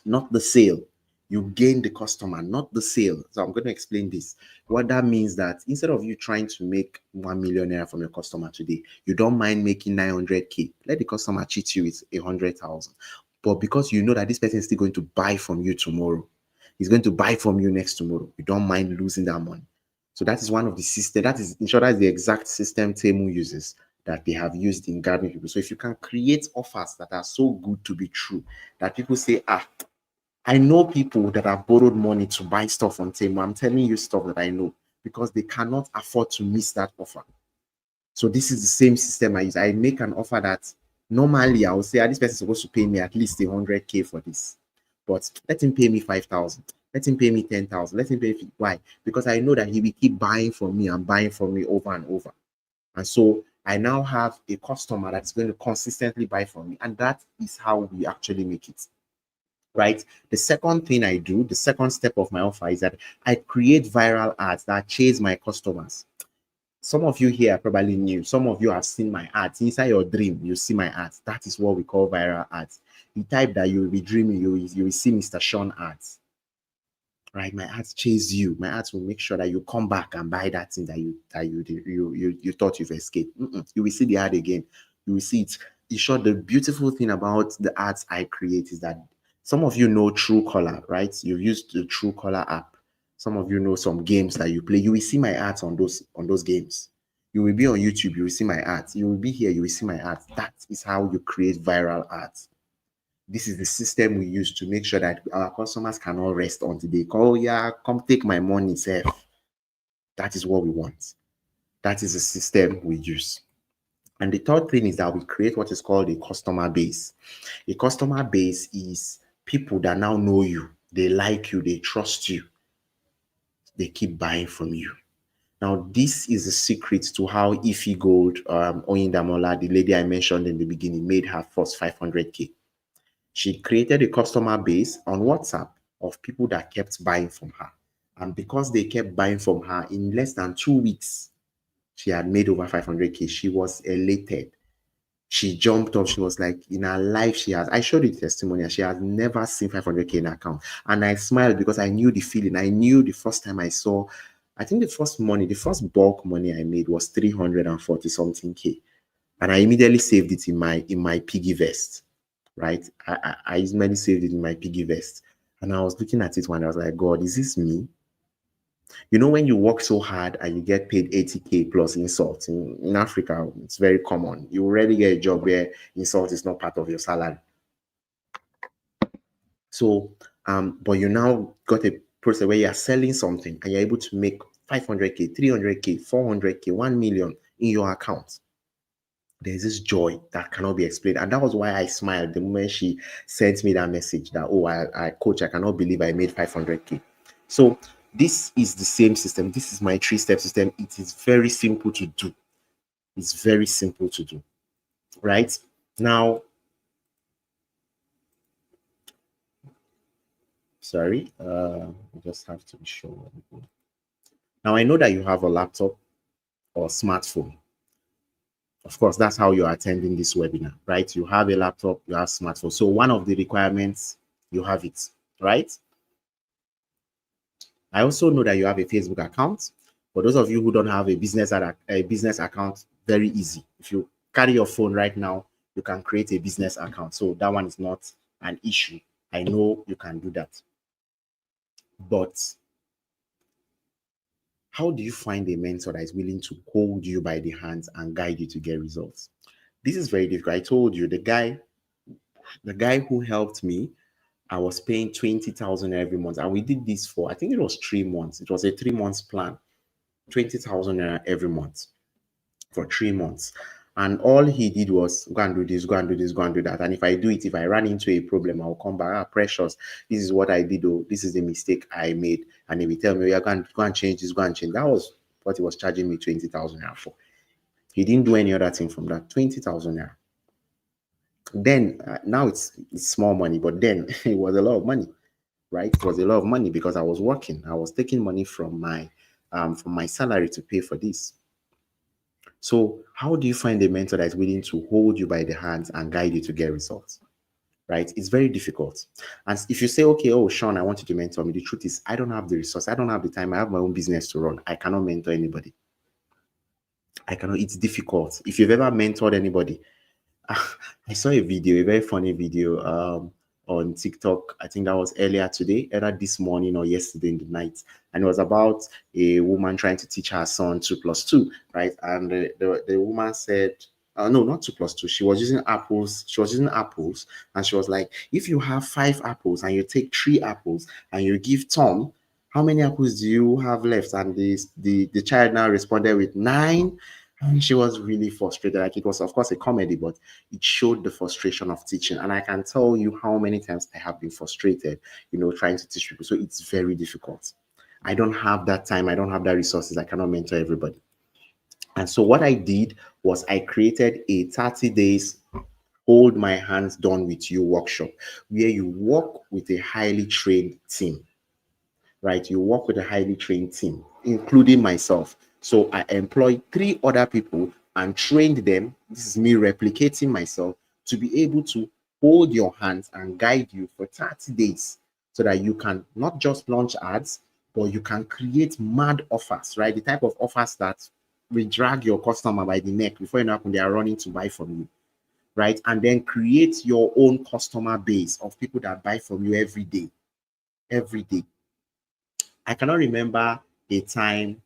not the sale. You gain the customer, not the sale. So I'm going to explain this. What that means that instead of you trying to make 1 million naira from your customer today, you don't mind making 900K. Let the customer cheat you with 100,000. But because you know that this person is still going to buy from you tomorrow, he's going to buy from you next tomorrow, you don't mind losing that money. So that is one of the system. That is, in short, that's the exact system Temu uses that they have used in gathering people. So if you can create offers that are so good to be true, that people say, I know people that have borrowed money to buy stuff on Temu. I'm telling you stuff that I know because they cannot afford to miss that offer. So this is the same system I use. I make an offer that normally I would say, this person is supposed to pay me at least 100K for this, but let him pay me 5,000. Let him pay me 10,000. Let him pay me. Why? Because I know that he will keep buying from me and buying from me over and over. And so I now have a customer that's going to consistently buy from me. And that is how we actually make it. Right. The second thing I do, the second step of my offer is that I create viral ads that chase my customers. Some of you here are probably new. Some of you have seen my ads. Inside your dream, you see my ads. That is what we call viral ads. The type that you will be dreaming, you will see Mr. Sean ads. Right? My ads chase you. My ads will make sure that you come back and buy that thing that you thought you've escaped. You will see the ad again. You will see it. In short, the beautiful thing about the ads I create is that some of you know Truecaller, right? You've used the Truecaller app. Some of you know some games that you play. You will see my ads on those games. You will be on YouTube, you will see my ads. You will be here, you will see my ads. That is how you create viral ads. This is the system we use to make sure that our customers cannot rest until they call, yeah, come take my money, sir. That is what we want. That is the system we use. And the third thing is that we create what is called a customer base. A customer base is people that now know you, they like you, they trust you, they keep buying from you. Now, this is the secret to how Ify Gold, Oyindamola, the lady I mentioned in the beginning, made her first 500K. She created a customer base on WhatsApp of people that kept buying from her. And because they kept buying from her, in less than 2 weeks, she had made over 500K. She was elated. She jumped up. She was like, in her life, I showed you the testimonial. She has never seen 500K in her account. And I smiled because I knew the feeling. I knew the first time I saw, I think the first bulk money I made was 340 something K. And I immediately saved it in my piggy vest, right? I immediately saved it in my piggy vest. And I was looking at it when I was like, God, is this me? You know, when you work so hard and you get paid 80K plus insult in Africa, it's very common. You already get a job where insult is not part of your salary. So, but you now got a process where you are selling something and you're able to make 500K, 300K, 400K, 1 million in your account. There's this joy that cannot be explained. And that was why I smiled the moment she sent me that message that, oh, coach, I cannot believe I made 500K. So this is the same system. This is my 3-step system. It is very simple to do. It's very simple to do. Right? Now, sorry, I just have to be sure. Now, I know that you have a laptop or smartphone. Of course, that's how you're attending this webinar, right? You have a laptop, you have smartphone. So one of the requirements, you have it, right? I also know that you have a Facebook account. For those of you who don't have a business account, very easy. If you carry your phone right now, you can create a business account. So that one is not an issue. I know you can do that. But how do you find a mentor that is willing to hold you by the hands and guide you to get results? This is very difficult. I told you the guy who helped me, I was paying 20,000 every month. And we did this for, I think it was 3 months. It was a 3 months plan, 20,000 every month for 3 months. And all he did was go and do this, go and do this, go and do that. And if I do it, if I run into a problem, I'll come back. Precious, this is what I did. Oh, this is the mistake I made. And he will tell me, yeah, go and change this, go and change. That was what he was charging me 20,000 naira for. He didn't do any other thing from that. 20,000 naira. Then now it's small money, but then it was a lot of money, right? It was a lot of money because I was working. I was taking money from my salary to pay for this. So how do you find a mentor that is willing to hold you by the hands and guide you to get results? Right? It's very difficult. And if you say, okay, oh, Sean, I want you to mentor me, the truth is, I don't have the resource. I don't have the time. I have my own business to run. I cannot mentor anybody. I cannot. It's difficult. If you've ever mentored anybody, I saw a video, a very funny video on TikTok. I think that was earlier today, either this morning or yesterday in the night. And it was about a woman trying to teach her son 2+2, right? And the woman said, no, not 2+2. She was using apples. She was using apples. And she was like, if you have 5 apples and you take 3 apples and you give Tom, how many apples do you have left? And the child now responded with 9. And she was really frustrated. Like, it was, of course, a comedy, but it showed the frustration of teaching. And I can tell you how many times I have been frustrated, trying to teach people. So it's very difficult. I don't have that time. I don't have that resources. I cannot mentor everybody. And so what I did was I created a 30 days hold my hands done with you workshop, where you work with a highly trained team, right? You work with a highly trained team, including myself. So I employ 3 other people and trained them. This is me replicating myself to be able to hold your hands and guide you for 30 days so that you can not just launch ads, but you can create mad offers, right? The type of offers that will drag your customer by the neck before you know when they are running to buy from you, right? And then create your own customer base of people that buy from you every day. Every day. I cannot remember a time.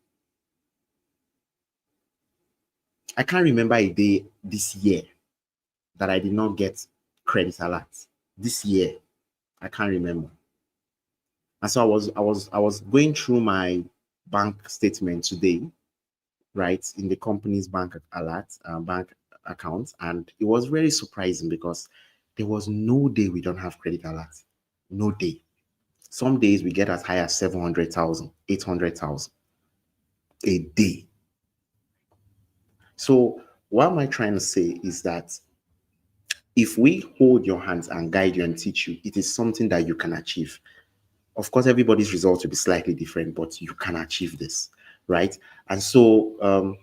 I can't remember a day this year that I did not get credit alerts. This year, I can't remember. And so I was going through my bank statement today, right, in the company's bank bank account, and it was very surprising because there was no day we don't have credit alerts. No day. Some days we get as high as 700,000, 800,000 a day. So what am I trying to say is that if we hold your hands and guide you and teach you, it is something that you can achieve. Of course, everybody's results will be slightly different, but you can achieve this, right? And so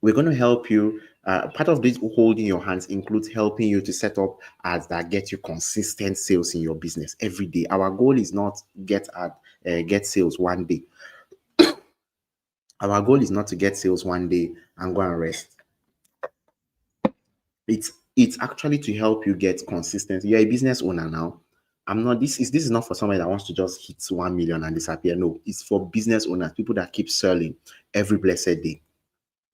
we're going to help you. Part of this holding your hands includes helping you to set up ads that get you consistent sales in your business every day. Our goal is not get sales one day. Our goal is not to get sales one day and go and rest. It's actually to help you get consistent. You're a business owner now. This is not for somebody that wants to just hit 1 million and disappear. No, it's for business owners, people that keep selling every blessed day.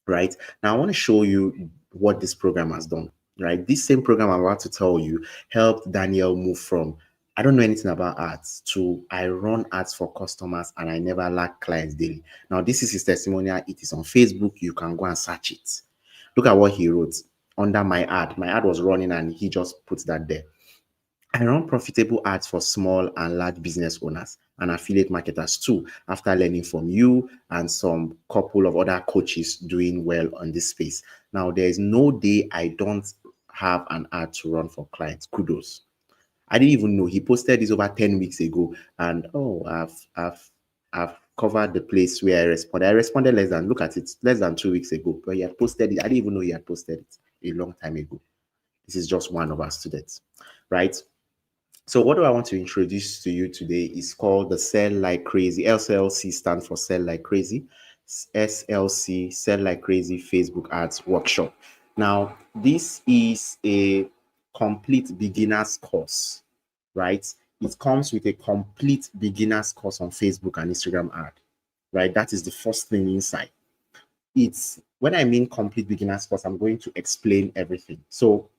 Right now, I want to show you what this program has done. Right, this same program I'm about to tell you helped Daniel move from I don't know anything about ads to I run ads for customers and I never lack clients daily. Now, this is his testimonial. It is on Facebook. You can go and search it. Look at what he wrote under my ad. My ad was running and he just puts that there. I run profitable ads for small and large business owners and affiliate marketers too, after learning from you and some couple of other coaches doing well on this space. Now, there is no day I don't have an ad to run for clients. Kudos. I didn't even know. He posted this over 10 weeks ago, and I've covered the place where I responded. I responded less than 2 weeks ago, but he had posted it. I didn't even know he had posted it a long time ago. This is just one of our students, right? So what do I want to introduce to you today is called the Sell Like Crazy. SLC stands for Sell Like Crazy. SLC, Sell Like Crazy Facebook Ads Workshop. Now, this is a complete beginner's course, right? It comes with a complete beginner's course on Facebook and Instagram ad, right? That is the first thing inside. When I mean complete beginner's course, I'm going to explain everything. So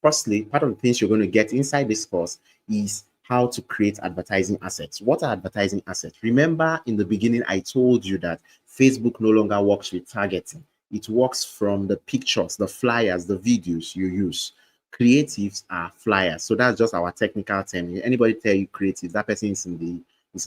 firstly, part of the things you're going to get inside this course is how to create advertising assets. What are advertising assets? Remember in the beginning, I told you that Facebook no longer works with targeting. It works from the pictures, the flyers, the videos you use. Creatives are flyers. So that's just our technical term. Anybody tell you creative, that person is in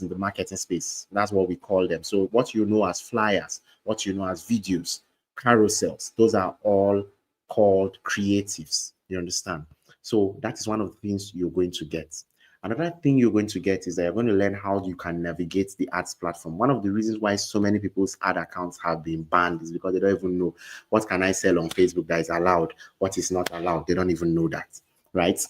the marketing space. That's what we call them. So what you know as flyers, what you know as videos, carousels, those are all called creatives. You understand? So that is one of the things you're going to get. Another thing you're going to get is that you're going to learn how you can navigate the ads platform. One of the reasons why so many people's ad accounts have been banned is because they don't even know what can I sell on Facebook that is allowed, what is not allowed. They don't even know that, right?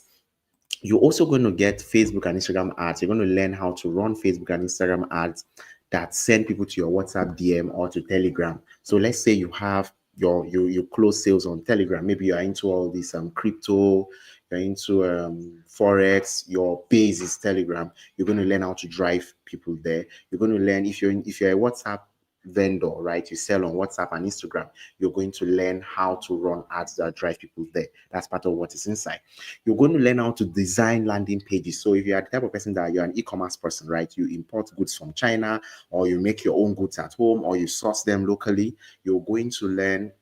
You're also going to get Facebook and Instagram ads. You're going to learn how to run Facebook and Instagram ads that send people to your WhatsApp DM or to Telegram. So let's say you have you close sales on Telegram. Maybe you are into all this crypto, you're into forex. Your base is Telegram. You're going to learn how to drive people there. You're going to learn if you're a WhatsApp vendor, right? You sell on WhatsApp and Instagram. You're going to learn how to run ads that drive people there. That's part of what is inside. You're going to learn how to design landing pages. So if you are the type of person that you're an e-commerce person, right? You import goods from China, or you make your own goods at home, or you source them locally, you're going to learn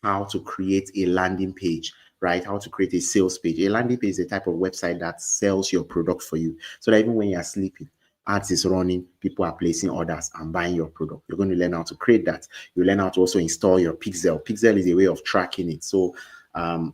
how to create a landing page, right? How to create a sales page. A landing page is a type of website that sells your product for you. So that even when you're sleeping, ads is running, people are placing orders and buying your product. You're going to learn how to create that. You learn how to also install your Pixel. Pixel is a way of tracking it. So on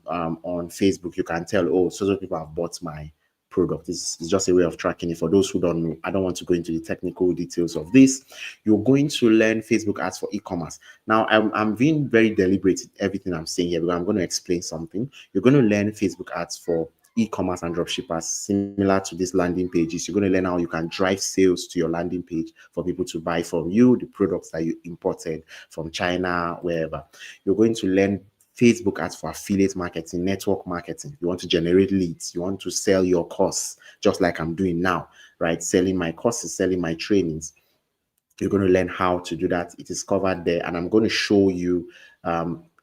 Facebook, you can tell, oh, so people have bought my product. It's just a way of tracking it. For those who don't know, I don't want to go into the technical details of this. You're going to learn Facebook ads for e-commerce. Now, I'm being very deliberate in everything I'm saying here because I'm going to explain something. You're going to learn Facebook ads for e-commerce and dropshippers, similar to these landing pages. You're going to learn how you can drive sales to your landing page for people to buy from you the products that you imported from China, wherever. You're going to learn Facebook ads for affiliate marketing, network marketing. You want to generate leads. You want to sell your course, just like I'm doing now, right? Selling my courses, selling my trainings. You're going to learn how to do that. It is covered there, and I'm going to show you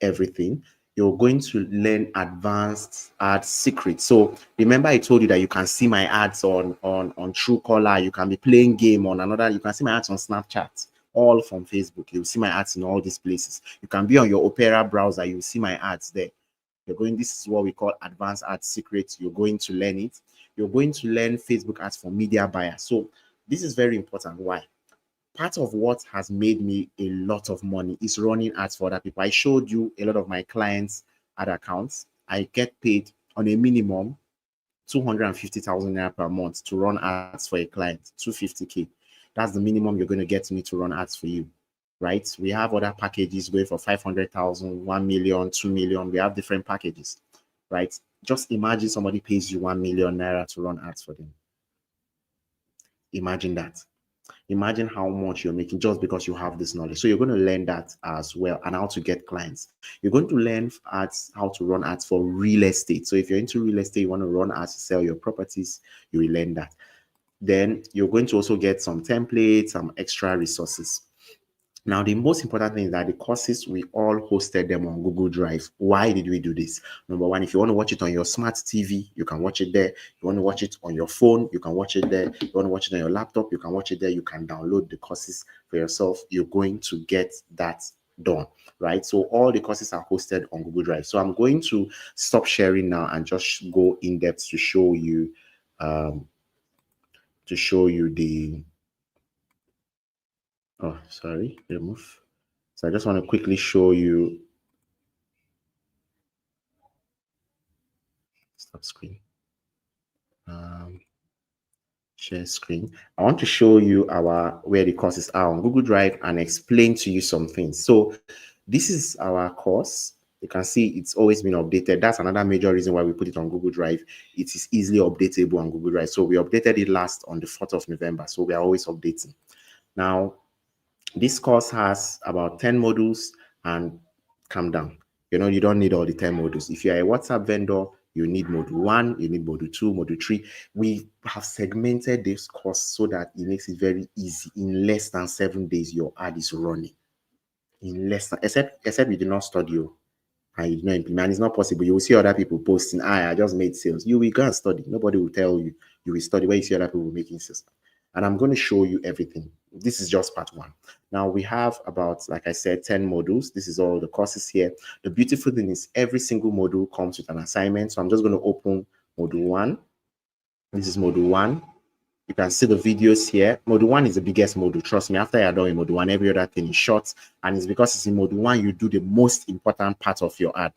everything. You're going to learn advanced ad secrets. So remember, I told you that you can see my ads on Truecaller. You can be playing game on another. You can see my ads on Snapchat, all from Facebook. You'll see my ads in all these places. You can be on your Opera browser. You'll see my ads there. This is what we call advanced ad secrets. You're going to learn it. You're going to learn Facebook ads for media buyers. So this is very important. Why? Part of what has made me a lot of money is running ads for other people. I showed you a lot of my clients' ad accounts. I get paid on a minimum 250,000 naira per month to run ads for a client, 250K. That's the minimum you're going to get me to run ads for you, right? We have other packages going for 500,000, 1 million, 2 million. We have different packages, right? Just imagine somebody pays you 1 million naira to run ads for them. Imagine that. Imagine how much you're making just because you have this knowledge. So you're going to learn that as well, and how to get clients. You're going to learn ads, how to run ads for real estate. So if you're into real estate, you want to run ads to sell your properties, you will learn that. Then you're going to also get some templates, some extra resources. Now, the most important thing is that the courses, we all hosted them on Google Drive. Why did we do this? Number one, if you want to watch it on your smart TV, you can watch it there. You want to watch it on your phone, you can watch it there. You want to watch it on your laptop, you can watch it there. You can download the courses for yourself. You're going to get that done, right? So all the courses are hosted on Google Drive. So I'm going to stop sharing now and just go in depth to show you the remove. So I just want to quickly show you. Stop screen. Share screen. I want to show you where the courses are on Google Drive and explain to you some things. So this is our course. You can see it's always been updated. That's another major reason why we put it on Google Drive. It is easily updatable on Google Drive. So we updated it last on the 4th of November. So we are always updating. Now, this course has about 10 modules, and calm down. You don't need all the 10 modules. If you're a WhatsApp vendor, you need module 1, you need module 2, module 3. We have segmented this course so that it makes it very easy. In less than 7 days, your ad is running. In less than, except you did not study and you did not implement. It's not possible. You will see other people posting, I just made sales. You will go and study. Nobody will tell you. You will study where you see other people making sales. And I'm going to show you everything. this is just part one. Now we have about, like I said, 10 modules. This is all the courses here. The beautiful thing is every single module comes with an assignment. So I'm just going to open module one. This is module one. You can see the videos here. Module one is the biggest module. Trust me, after you're done in module one, every other thing is short. And it's because it's in module one, you do the most important part of your ad.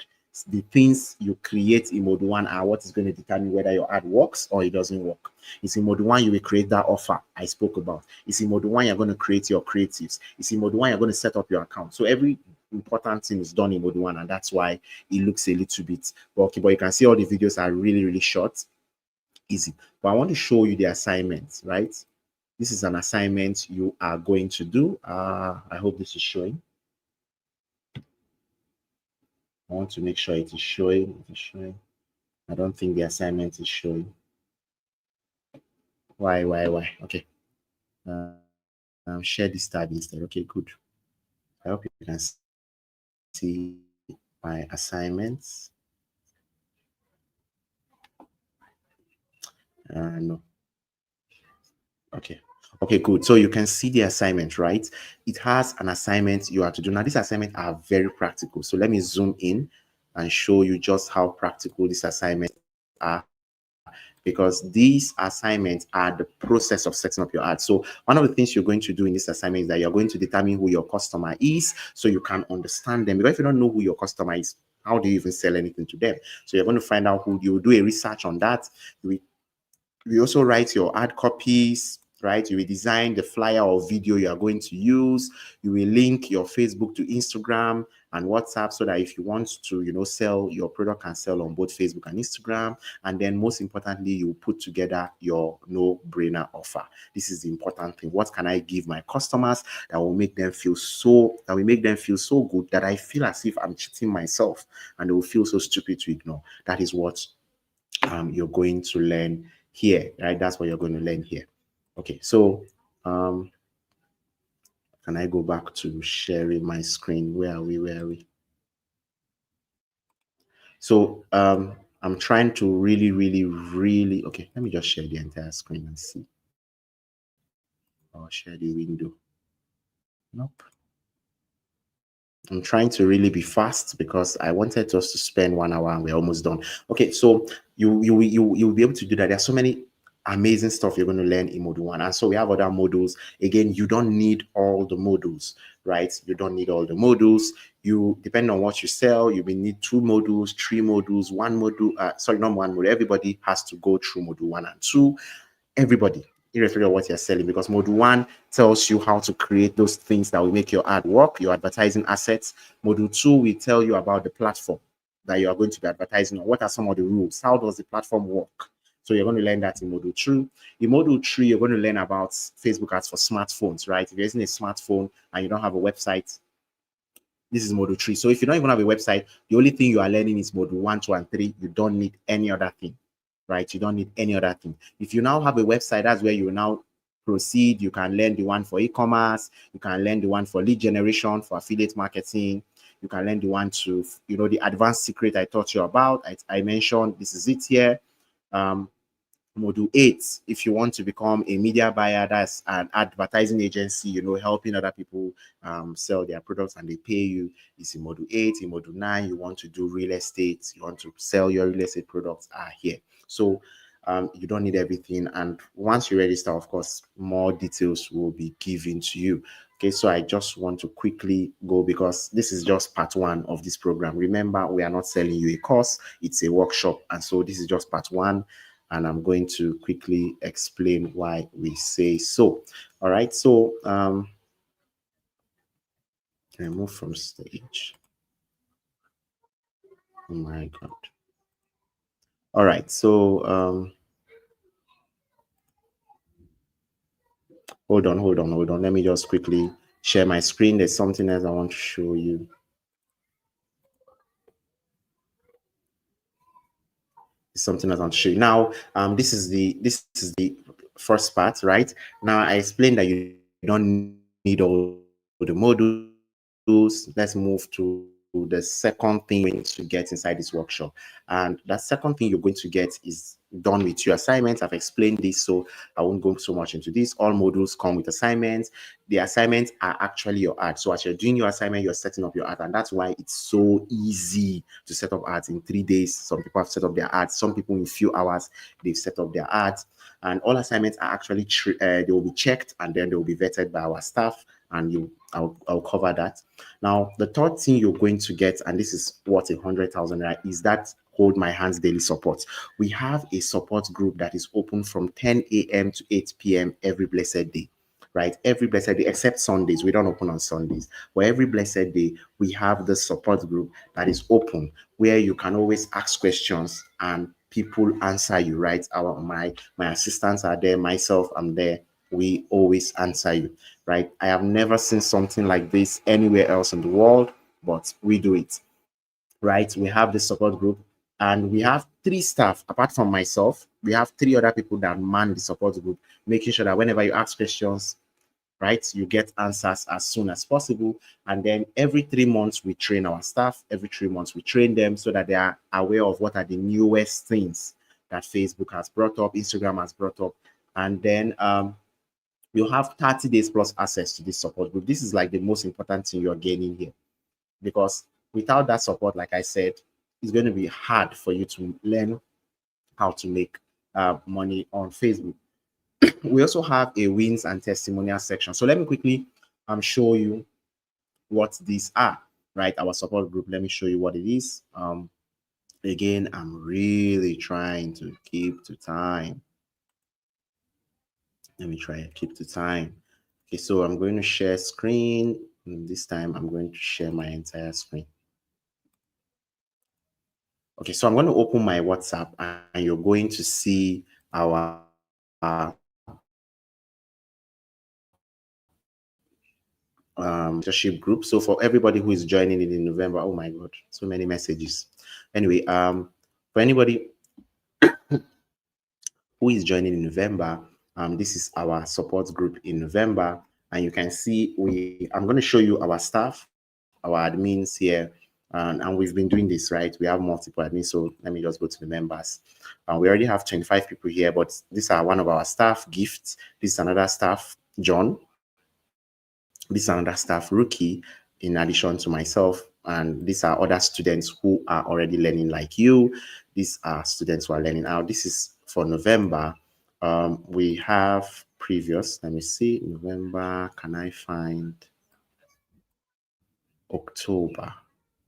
The things you create in module one are what is going to determine whether your ad works or it doesn't work. It's in module one, you will create that offer I spoke about. It's in module one, you're going to create your creatives. It's in module one, you're going to set up your account. So every important thing is done in module one, and that's why it looks a little bit bulky. But you can see all the videos are really, really short. Easy. But I want to show you the assignment, right? This is an assignment you are going to do. I hope this is showing. I want to make sure it is showing. It is showing. I don't think the assignment is showing. Why? Okay. Share this tab instead. Okay, good. I hope you can see my assignments. No. Okay. Okay, good. So you can see the assignment, right? It has an assignment you have to do. Now, these assignments are very practical. So let me zoom in and show you just how practical these assignments are, because these assignments are the process of setting up your ad. So one of the things you're going to do in this assignment is that you're going to determine who your customer is so you can understand them. Because if you don't know who your customer is, how do you even sell anything to them? So you're going to find out who, you do a research on that. You also write your ad copies, right? You will design the flyer or video you are going to use. You will link your Facebook to Instagram and WhatsApp so that if you want to, sell your product, can sell on both Facebook and Instagram. And then most importantly, you put together your no-brainer offer. This is the important thing. What can I give my customers that will make them feel so good that I feel as if I'm cheating myself and they will feel so stupid to ignore? That is what you're going to learn here, right? That's what you're going to learn here. Okay, so can I go back to sharing my screen? Where are we? So I'm trying to really, okay, let me just share the entire screen and see. I'll share the window. Nope. I'm trying to really be fast because I wanted us to spend 1 hour and we're almost done. Okay, so you'll be able to do that. There's so many amazing stuff you're going to learn in module one, and so we have other modules. Again, you don't need all the modules, right? You don't need all the modules. You, depending on what you sell, you may need 2 modules, 3 modules, 1 module. Sorry, not 1 module. Everybody has to go through module 1 and 2. Everybody, irrespective of what you're selling, because module 1 tells you how to create those things that will make your ad work, your advertising assets. Module 2 will tell you about the platform that you are going to be advertising on. What are some of the rules? How does the platform work? So you're going to learn that in module 2. In module 3, you're going to learn about Facebook ads for smartphones, right? If you're using a smartphone and you don't have a website, this is module 3. So if you don't even have a website, the only thing you are learning is module 1, 2, and 3. You don't need any other thing, right? You don't need any other thing. If you now have a website, that's where you will now proceed. You can learn the one for e-commerce. You can learn the one for lead generation, for affiliate marketing. You can learn the one to, the advanced secret I taught you about. I mentioned, this is it here. Module 8, if you want to become a media buyer, that's an advertising agency, helping other people sell their products and they pay you, is in module 8. In module 9, you want to do real estate, you want to sell your real estate products, are here. So you don't need everything. And once you register, of course, more details will be given to you. Okay, so I just want to quickly go, because this is just part 1 of this program. Remember, we are not selling you a course, it's a workshop. And so this is just part 1. And I'm going to quickly explain why we say so. All right, so can I move from stage? Oh my God. All right, so hold on. Let me just quickly share my screen. There's something else I want to show you. Something else I want to show you. Now, this is the first part, right? Now I explained that you don't need all the modules. Let's move to the second thing to get inside this workshop. And that second thing you're going to get is done with your assignments. I've explained this, so I won't go so much into this. All modules come with assignments. The assignments are actually your ads. So as you're doing your assignment, you're setting up your ad, and that's why it's so easy to set up ads in 3 days. Some people have set up their ads. Some people in few hours, they've set up their ads. And all assignments are actually, they will be checked, and then they will be vetted by our staff, and I'll cover that. Now, the third thing you're going to get, and this is what 100,000 Naira is, that Hold My Hands daily support. We have a support group that is open from 10 a.m. to 8 p.m. every blessed day, right? Every blessed day, except Sundays. We don't open on Sundays. But every blessed day, we have the support group that is open, where you can always ask questions and people answer you, right? My assistants are there, myself, I'm there. We always answer you, right? I have never seen something like this anywhere else in the world, but we do it, right? We have the support group, and we have 3 staff. Apart from myself, we have 3 other people that man the support group, making sure that whenever you ask questions, right, you get answers as soon as possible. And then every 3 months, we train our staff. Every 3 months, we train them so that they are aware of what are the newest things that Facebook has brought up, Instagram has brought up. And then you'll have 30 days plus access to this support group. This is like the most important thing you're gaining here, because without that support, like I said, it's going to be hard for you to learn how to make money on Facebook. We also have a wins and testimonial section. So let me quickly show you what these are, right? Our support group. Let me show you what it is. Again, I'm really trying to keep to time. Let me try and keep to time. Okay, so I'm going to share screen. And this time I'm going to share my entire screen. Okay, so I'm going to open my WhatsApp, and you're going to see our mentorship group. So for everybody who is joining it in November, oh my God, so many messages. Anyway, for anybody who is joining in November, this is our support group in November, and you can see I'm going to show you our staff, our admins here. And we've been doing this, right? We have multiple admins. So let me just go to the members. We already have 25 people here, but these are one of our staff, Gifts. This is another staff, John. This is another staff, Rookie, in addition to myself. And these are other students who are already learning like you. These are students who are learning out. This is for November. We have previous, let me see, November. Can I find October?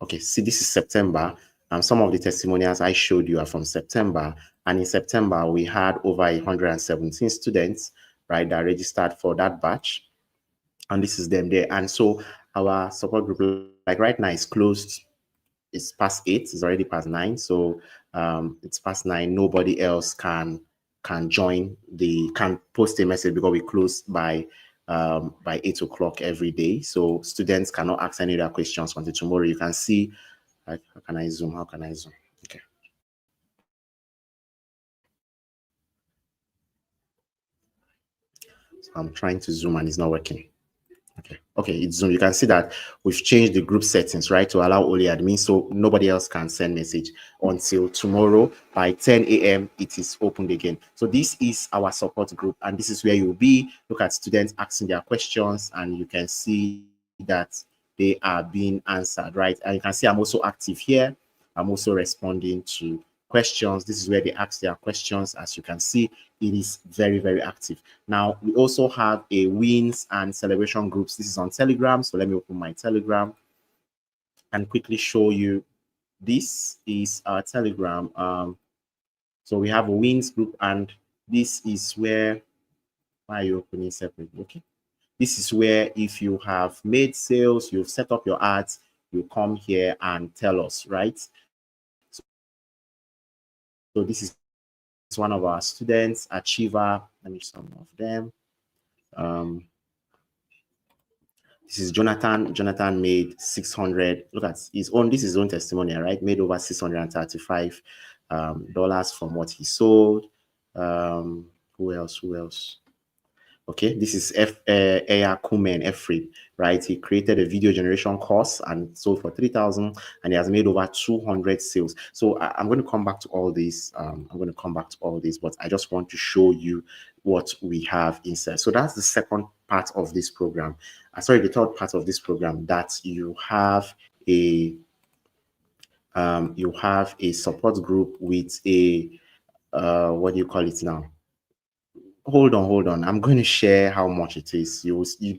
Okay, see, this is September. Some of the testimonials I showed you are from September. And in September, we had over 117 students, right, that registered for that batch. And this is them there. And so our support group, like right now, is closed. It's past 8. It's already past 9. So it's past 9. Nobody else can join can post a message, because we close by 8 o'clock every day. So students cannot ask any other questions until tomorrow. You can see, how can I zoom? How can I zoom? Okay. So I'm trying to zoom and it's not working. Okay, it's Zoom. You can see that we've changed the group settings, right, to allow only admins, so nobody else can send message until tomorrow by 10 a.m. It is opened again. So this is our support group, and this is where you'll be. Look at students asking their questions, and you can see that they are being answered, right? And you can see I'm also active here. I'm also responding to questions. This is where they ask their questions. As you can see, it is very, very active. Now, we also have a wins and celebration groups. This is on Telegram. So let me open my Telegram and quickly show you. This is our Telegram. So we have a wins group, and this is where, why are you opening separately? Okay. This is where if you have made sales, you've set up your ads, you come here and tell us, right? So this is one of our students, Achiever. Let me show some of them. This is Jonathan. Jonathan made 600. Look at his own. This is his own testimonial, right? Made over $635 from what he sold. Who else? Okay, this is Eya Kumen Efri, right? He created a video generation course and sold for 3,000, and he has made over 200 sales. So I'm going to come back to all this. But I just want to show you what we have inside. So that's the second part of this program. Sorry, the third part of this program, that you have a support group with a what do you call it now? Hold on. I'm going to share how much it is.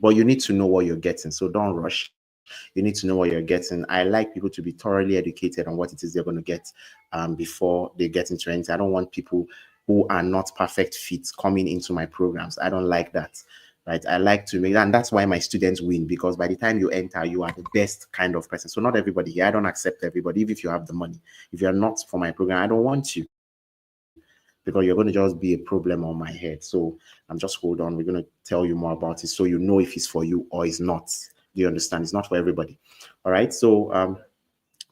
But you need to know what you're getting. So don't rush. You need to know what you're getting. I like people to be thoroughly educated on what it is they're going to get before they get into anything. I don't want people who are not perfect fits coming into my programs. I don't like that. Right. I like to make that, and that's why my students win, because by the time you enter, you are the best kind of person. So not everybody here. I don't accept everybody, even if you have the money. If you're not for my program, I don't want you, because you're going to just be a problem on my head. So I'm just hold on. We're going to tell you more about it so you know if it's for you or it's not. Do you understand? It's not for everybody. All right. So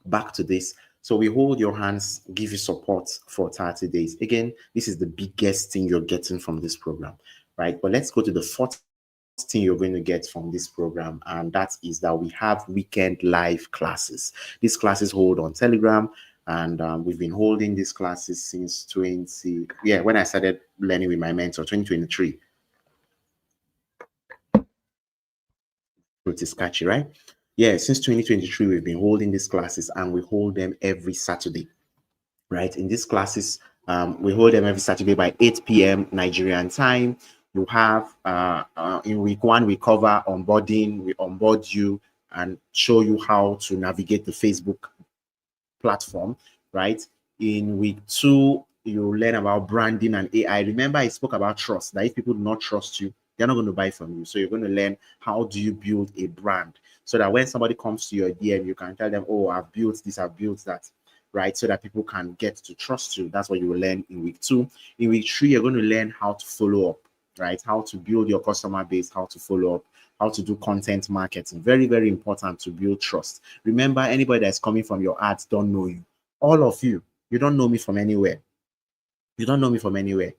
back to this. So we hold your hands, give you support for 30 days. Again, this is the biggest thing you're getting from this program, right? But let's go to the fourth thing you're going to get from this program, and that is that we have weekend live classes. These classes hold on Telegram, and we've been holding these classes since when I started learning with my mentor, 2023. It is catchy, right? Yeah, since 2023 we've been holding these classes, and we hold them every Saturday, right? In these classes, we hold them every Saturday by 8 p.m. Nigerian time. You have in week one, we cover onboarding. We onboard you and show you how to navigate the Facebook platform, right? In week two, you learn about branding and AI. Remember, I spoke about trust, that if people do not trust you, they're not going to buy from you. So you're going to learn how do you build a brand, so that when somebody comes to your DM, you can tell them, oh, I've built this, I've built that, right? So that people can get to trust you. That's what you will learn in week two. In week three, you're going to learn how to follow up, right? How to build your customer base, how to follow up, how to do content marketing. Very, very important to build trust. Remember, anybody that's coming from your ads don't know you. All of you, you don't know me from anywhere. You don't know me from anywhere.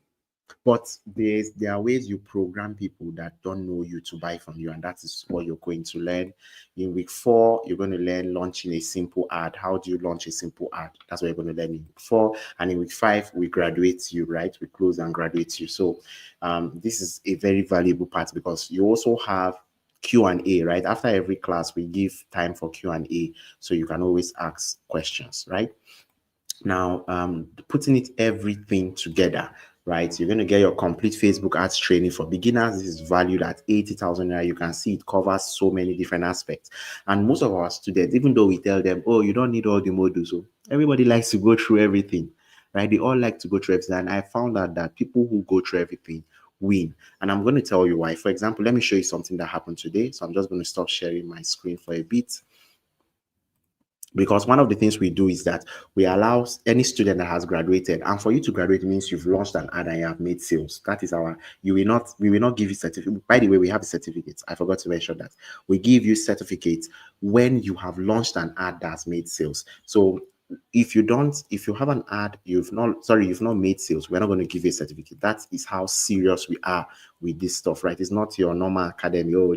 But there are ways you program people that don't know you to buy from you, and that is what you're going to learn. In week four, you're going to learn launching a simple ad. How do you launch a simple ad? That's what you're going to learn in week four. And in week five, we graduate you, right? We close and graduate you. So this is a very valuable part, because you also have Q&A, right? After every class, we give time for Q&A, so you can always ask questions, right? Now, putting everything together, right? You're going to get your complete Facebook ads training for beginners. This is valued at 80,000 naira. You can see it covers so many different aspects. And most of our students, even though we tell them, oh, you don't need all the modules, so everybody likes to go through everything, right? They all like to go through everything. And I found out that people who go through everything win. And I'm going to tell you why. For example, let me show you something that happened today. So I'm just going to stop sharing my screen for a bit, because one of the things we do is that we allow any student that has graduated, and for you to graduate means you've launched an ad and you have made sales. That is we will not give you certificate. By the way, we have a certificate. I forgot to mention that. We give you certificates when you have launched an ad that's made sales. So if you have an ad, you've not made sales, we're not going to give you a certificate. That is how serious we are with this stuff, right? It's not your normal academy. Oh,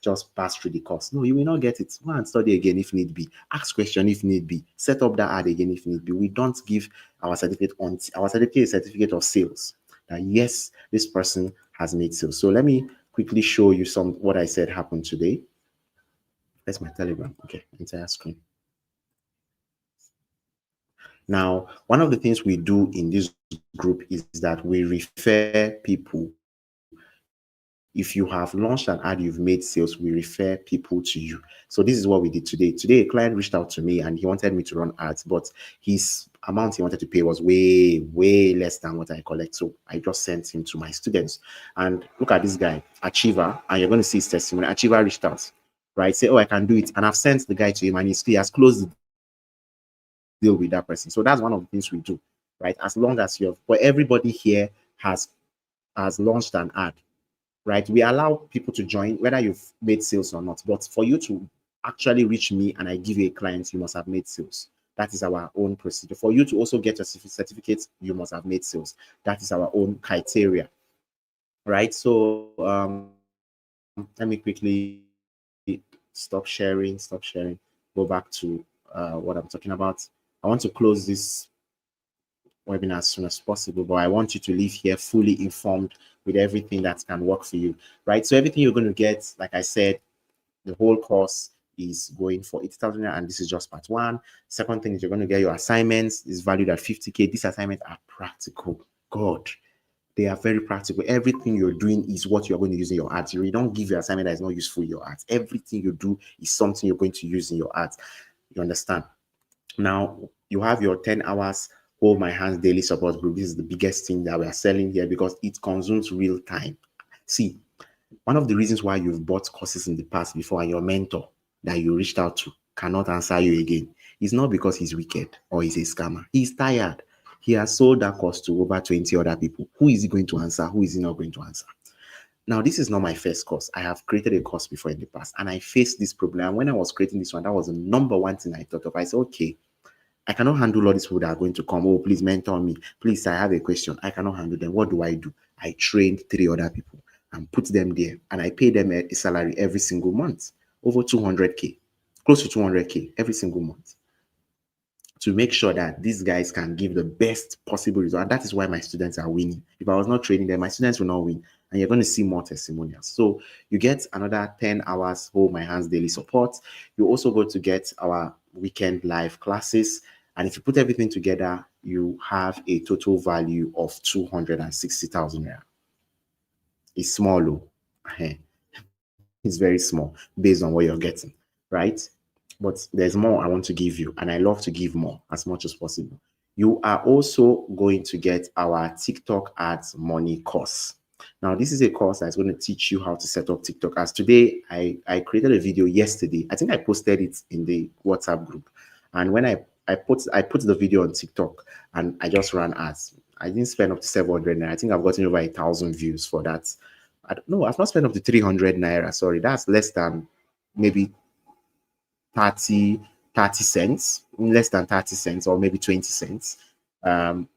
just pass through the course. No, you will not get it. Go and study again if need be. Ask question if need be. Set up that ad again if need be. We don't give our certificate our certificate is a certificate of sales, that yes, this person has made sales. So let me quickly show you what I said happened today. That's my Telegram. Okay, entire screen. Now, one of the things we do in this group is that we refer people. If you have launched an ad, you've made sales, we refer people to you. So this is what we did today. Today, a client reached out to me and he wanted me to run ads, but his amount he wanted to pay was way, way less than what I collect. So I just sent him to my students. And look at this guy, Achiever, and you're going to see his testimony. Achiever reached out, right? Say, oh, I can do it. And I've sent the guy to him and he has closed the deal with that person. So that's one of the things we do, right? As long as but everybody here has launched an ad, right? We allow people to join whether you've made sales or not. But for you to actually reach me and I give you a client, you must have made sales. That is our own procedure. For you to also get a certificate, you must have made sales. That is our own criteria, right? So let me quickly stop sharing, go back to what I'm talking about. I want to close this webinar as soon as possible, but I want you to leave here fully informed with everything that can work for you, right? So everything you're going to get, like I said, the whole course is going for 80,000, and this is just part one. Second thing is you're going to get your assignments is valued at 50K. These assignments are practical. God, they are very practical. Everything you're doing is what you're going to use in your art. You don't give your assignment that is not useful in your art. Everything you do is something you're going to use in your art. You understand? Now you have your 10 hours Hold My Hands daily support group. This is the biggest thing that we are selling here because it consumes real time. See, one of the reasons why you've bought courses in the past before and your mentor that you reached out to cannot answer you again is not because he's wicked or he's a scammer. He's tired. He has sold that course to over 20 other people. Who is he going to answer? Who is he not going to answer? Now, this is not my first course. I have created a course before in the past and I faced this problem. And when I was creating this one, that was the number one thing I thought of. I said, okay, I cannot handle all these people that are going to come. Oh, please mentor me. Please, I have a question. I cannot handle them. What do? I trained 3 other people and put them there. And I pay them a salary every single month. Over 200K. Close to 200K every single month. To make sure that these guys can give the best possible result. And that is why my students are winning. If I was not training them, my students will not win. And you're going to see more testimonials. So you get another 10 hours Hold My Hands daily support. You also go to get our weekend live classes. And if you put everything together, you have a total value of 260,000 naira. It's small, though. It's very small based on what you're getting, right? But there's more I want to give you, and I love to give more as much as possible. You are also going to get our TikTok ads money course. Now, this is a course that's going to teach you how to set up TikTok ads. Today, I created a video yesterday. I think I posted it in the WhatsApp group. And when I put the video on TikTok and I just ran ads. I didn't spend up to 700 naira. I think I've gotten over 1,000 views for that. I don't know. I've not spent up to 300 naira. Sorry, that's less than maybe 30, 30 cents, less than 30 cents, or maybe 20 cents. Um,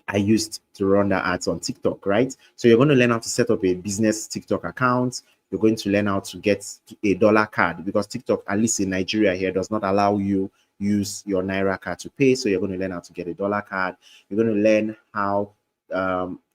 I used to run the ads on TikTok, right? So you're going to learn how to set up a business TikTok account. You're going to learn how to get a dollar card because TikTok, at least in Nigeria here, does not allow you use your Naira card to pay. So you're going to learn how to get a dollar card. You're going to learn how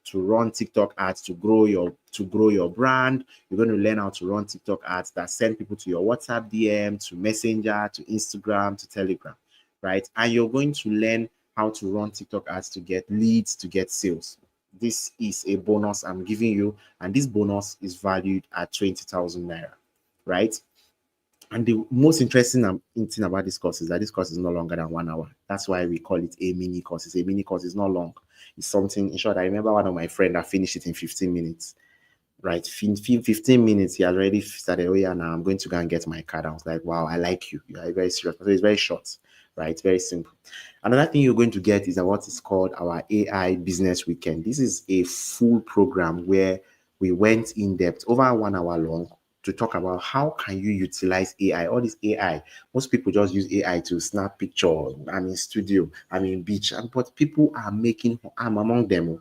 to run TikTok ads to grow your brand. You're going to learn how to run TikTok ads that send people to your WhatsApp DM, to Messenger, to Instagram, to Telegram, right? And you're going to learn how to run TikTok ads to get leads, to get sales. This is a bonus I'm giving you, and this bonus is valued at 20,000 naira, right? And the most interesting thing about this course is that this course is no longer than 1 hour. That's why we call it a mini course. It's a mini course. It's not long. It's something, in short, I remember one of my friends that finished it in 15 minutes, right? 15 minutes, he already started, oh yeah, now I'm going to go and get my card. I was like, wow, I like you. You are very serious. So it's very short, right? It's very simple. Another thing you're going to get is what is called our AI Business Weekend. This is a full program where we went in depth over 1 hour long to talk about how can you utilize AI. All this AI, most people just use AI to snap pictures. I'm in studio, I'm in beach, but people are making, I'm among them.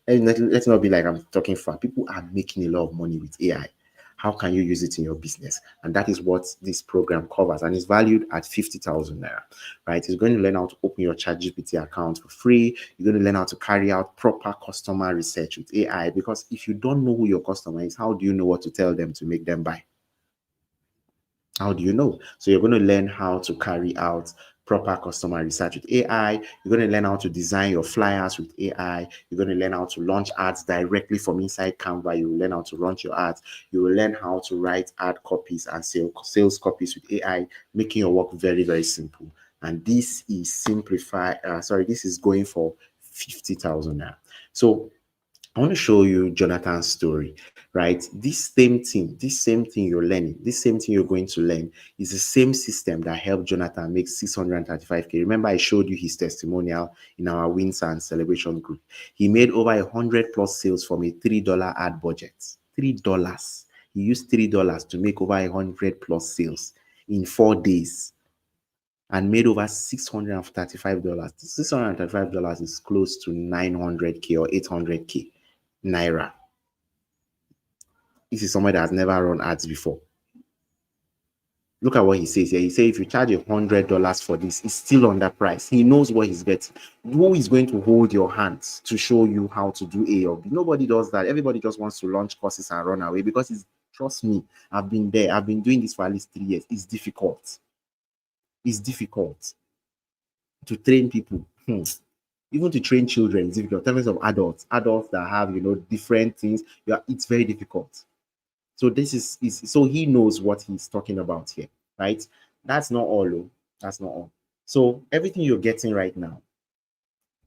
Let's not be like I'm talking far. People are making a lot of money with AI. How can you use it in your business? And that is what this program covers, and it's valued at 50,000 naira, right? It's going to learn how to open your ChatGPT account for free. You're going to learn how to carry out proper customer research with AI, because if you don't know who your customer is, how do you know what to tell them to make them buy? How do you know? So you're going to learn how to carry out proper customer research with AI. You're going to learn how to design your flyers with AI. You're going to learn how to launch ads directly from inside Canva. You will learn how to launch your ads. You will learn how to write ad copies and sales copies with AI, making your work very, very simple. And this is this is going for 50,000 now. So I want to show you Jonathan's story, right? This same thing you're learning, this same thing you're going to learn is the same system that helped Jonathan make 635K. Remember, I showed you his testimonial in our wins and celebration group. He made over 100 plus sales from a $3 ad budget. $3. He used $3 to make over 100 plus sales in 4 days and made over $635. $635 is close to 900K or 800K. naira. This is somebody that has never run ads before. Look at what he says here. He says if you charge $100 for this, it's still on that price. He knows what he's getting. Who is going to hold your hands to show you how to do A or B? Nobody does that. Everybody just wants to launch courses and run away because it's, trust me, I've been there. I've been doing this for at least 3 years. It's difficult. It's difficult to train people. Even to train children, it's difficult. In terms of adults that have, different things, it's very difficult. So this is so he knows what he's talking about here, right? That's not all, though. That's not all. So everything you're getting right now,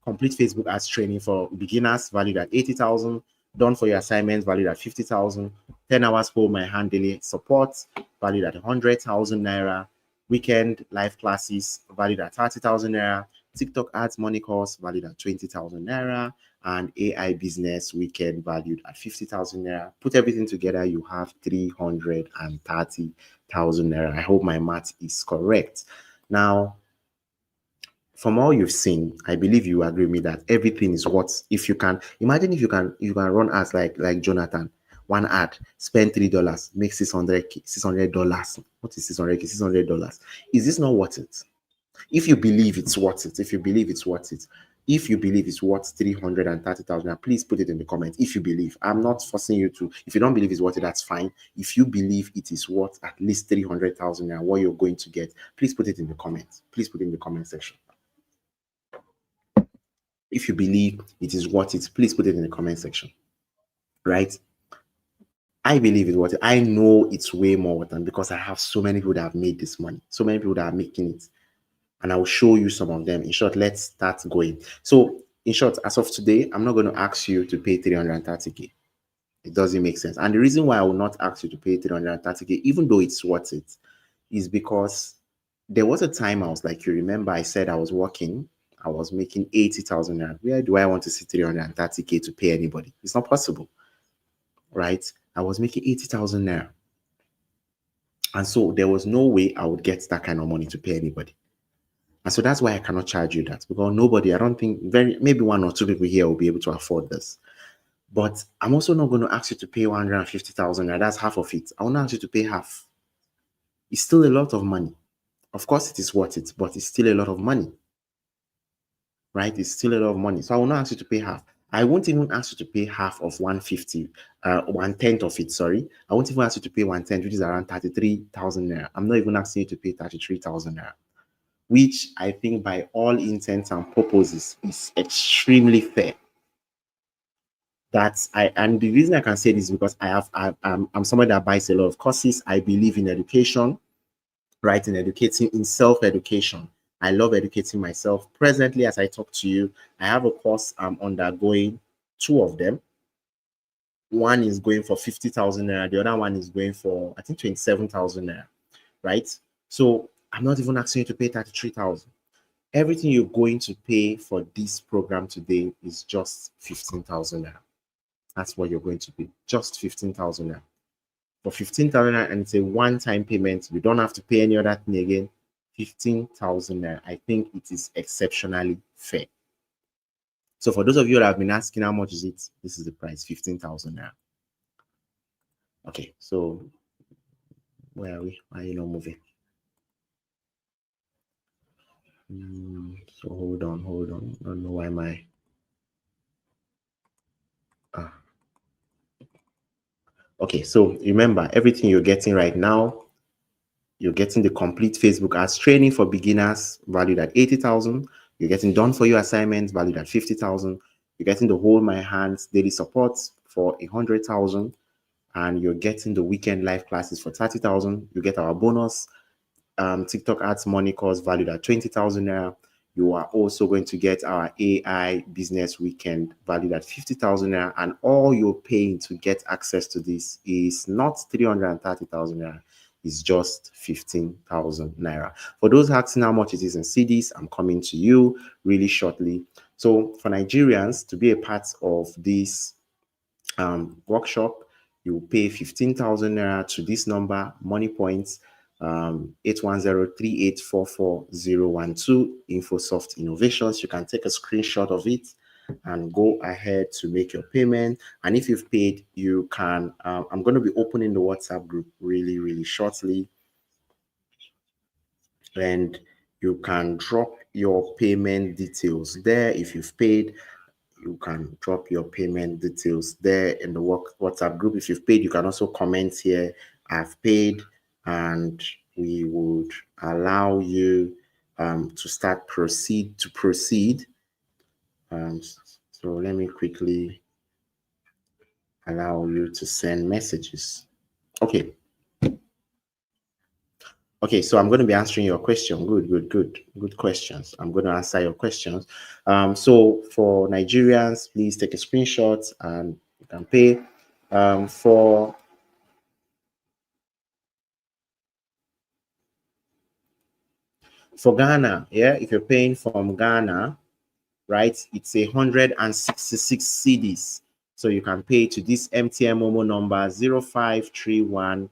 complete Facebook ads training for beginners valued at 80,000, done for your assignments valued at 50,000, 10 hours hold my hand daily support valued at 100,000 naira, weekend live classes valued at 30,000 naira, TikTok ads money course valued at 20,000 naira, and AI business weekend valued at 50,000 naira. Put everything together, you have 330,000 naira. I hope my math is correct. Now, from all you've seen, I believe you agree with me that everything is what, if you can imagine, if you can run ads like Jonathan, one ad, spend $3, make $600. What is $600? $600. Is this not worth it? If you believe it's worth it, if you believe it's worth 330,000, please put it in the comments. If you believe, I'm not forcing you to. If you don't believe it's worth it, that's fine. If you believe it is worth at least 300,000 and what you're going to get, please put it in the comments. Please put it in the comment section. If you believe it is worth it, please put it in the comment section. Right? I believe it's worth it. I know it's way more than, because I have so many people that have made this money, so many people that are making it. And I will show you some of them. In short, let's start going. So, in short, as of today, I'm not going to ask you to pay 330K. It doesn't make sense. And the reason why I will not ask you to pay 330K, even though it's worth it, is because there was a time I was like, you remember I said I was working, I was making 80,000 naira. Where do I want to see 330K to pay anybody? It's not possible, right? I was making 80,000 naira. And so there was no way I would get that kind of money to pay anybody. And so that's why I cannot charge you that, because nobody, I don't think, maybe one or two people here will be able to afford this. But I'm also not going to ask you to pay 150,000. That's half of it. I want to ask you to pay half. It's still a lot of money. Of course, it is worth it, but it's still a lot of money. Right? It's still a lot of money. So I will not ask you to pay half. I won't even ask you to pay half of 150, 1/10 of it, sorry. I won't even ask you to pay 1/10, which is around 33,000 naira. I'm not even asking you to pay 33,000 naira, which I think by all intents and purposes is extremely fair. And the reason I can say this is because I'm somebody that buys a lot of courses. I believe in education, right? In educating, in self-education. I love educating myself. Presently, as I talk to you, I have a course I'm undergoing, 2 of them. One is going for 50,000 naira. The other one is going for, I think, 27,000 naira, right? So I'm not even asking you to pay 33,000. Everything you're going to pay for this program today is just 15,000 naira. That's what you're going to pay, just 15,000 naira. For 15,000 naira, and it's a one-time payment. You don't have to pay any other thing again. 15,000 naira. I think it is exceptionally fair. So for those of you that have been asking how much is it, this is the price, 15,000 naira. Okay, so where are we? Why are you not moving? So hold on. I don't know why my okay, so remember, everything you're getting right now, you're getting the complete Facebook ads training for beginners valued at 80,000. You're getting done for your assignments valued at 50,000. You're getting the hold my hands daily support for 100,000, and you're getting the weekend live classes for 30,000. You get our bonus TikTok ads money course valued at 20,000 naira. You are also going to get our AI business weekend valued at 50,000 naira, and all you're paying to get access to this is not 330,000 naira. It's just 15,000 naira. For those asking how much it is in cedis, I'm coming to you really shortly. So for Nigerians to be a part of this workshop, you will pay 15,000 naira to this number, money points, 810-3844-012, Infosoft Innovations. You can take a screenshot of it and go ahead to make your payment. And if you've paid, you can, I'm going to be opening the WhatsApp group really, really shortly. And you can drop your payment details there. If you've paid, you can drop your payment details there in the WhatsApp group. If you've paid, you can also comment here, I've paid, and we would allow you to proceed. So let me quickly allow you to send messages. Okay. Okay, so I'm going to be answering your question. Good questions. I'm going to answer your questions. So for Nigerians, please take a screenshot and you can pay. For Ghana, yeah, if you're paying from Ghana, right, it's 166 cedis. So you can pay to this MTN Momo number 0531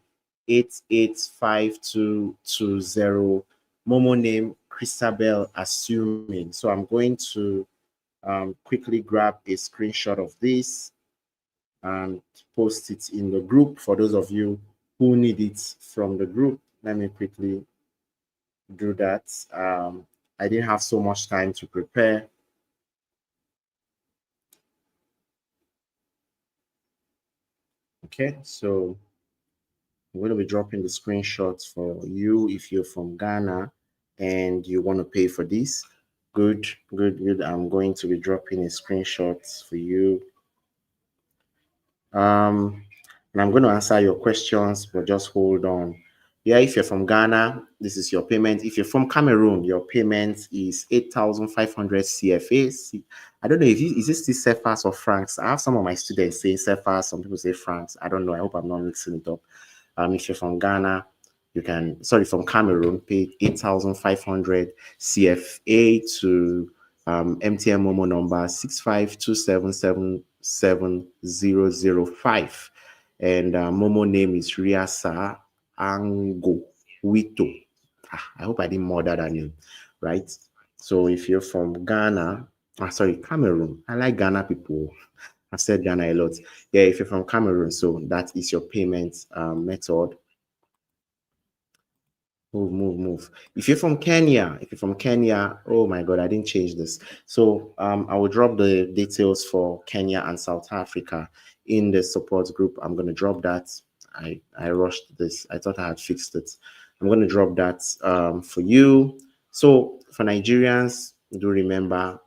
885220. Momo name Christabel Assuming. So I'm going to quickly grab a screenshot of this and post it in the group for those of you who need it from the group. Let me quickly do that. I didn't have so much time to prepare. Okay, so I'm going to be dropping the screenshots for you if you're from Ghana and you want to pay for this. Good. I'm going to be dropping a screenshot for you. And I'm going to answer your questions, but just hold on. Yeah, if you're from Ghana, this is your payment. If you're from Cameroon, your payment is 8,500 CFA. I don't know if is this still CFAs or francs. I have some of my students say CFAs, some people say francs. I don't know. I hope I'm not mixing it up. If you're from Ghana, you can, from Cameroon, pay 8,500 CFA to MTN Momo number 652777005. And Momo name is Riasa Ango Wito. I hope I didn't murder that name, right? So if you're from Ghana, Cameroon. I like Ghana people. I've said Ghana a lot. Yeah, if you're from Cameroon, so that is your payment method. Move. If you're from Kenya, oh my God, I didn't change this. So I will drop the details for Kenya and South Africa in the support group. I'm going to drop that. I rushed this. I thought I had fixed it. I'm going to drop that for you. So for Nigerians, do remember.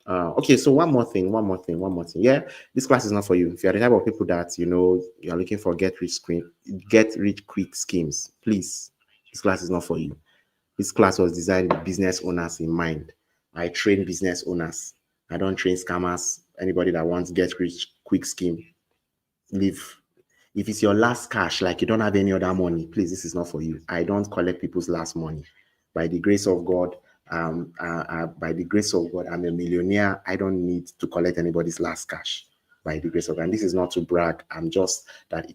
Okay, so one more thing. Yeah, this class is not for you. If you're the type of people that you're looking for get rich quick schemes, please. This class is not for you. This class was designed with business owners in mind. I train business owners. I don't train scammers. Anybody that wants get rich quick scheme, leave. If it's your last cash, like you don't have any other money, please, this is not for you. I don't collect people's last money. By the grace of God, I'm a millionaire. I don't need to collect anybody's last cash. By the grace of God, and this is not to brag. I'm just that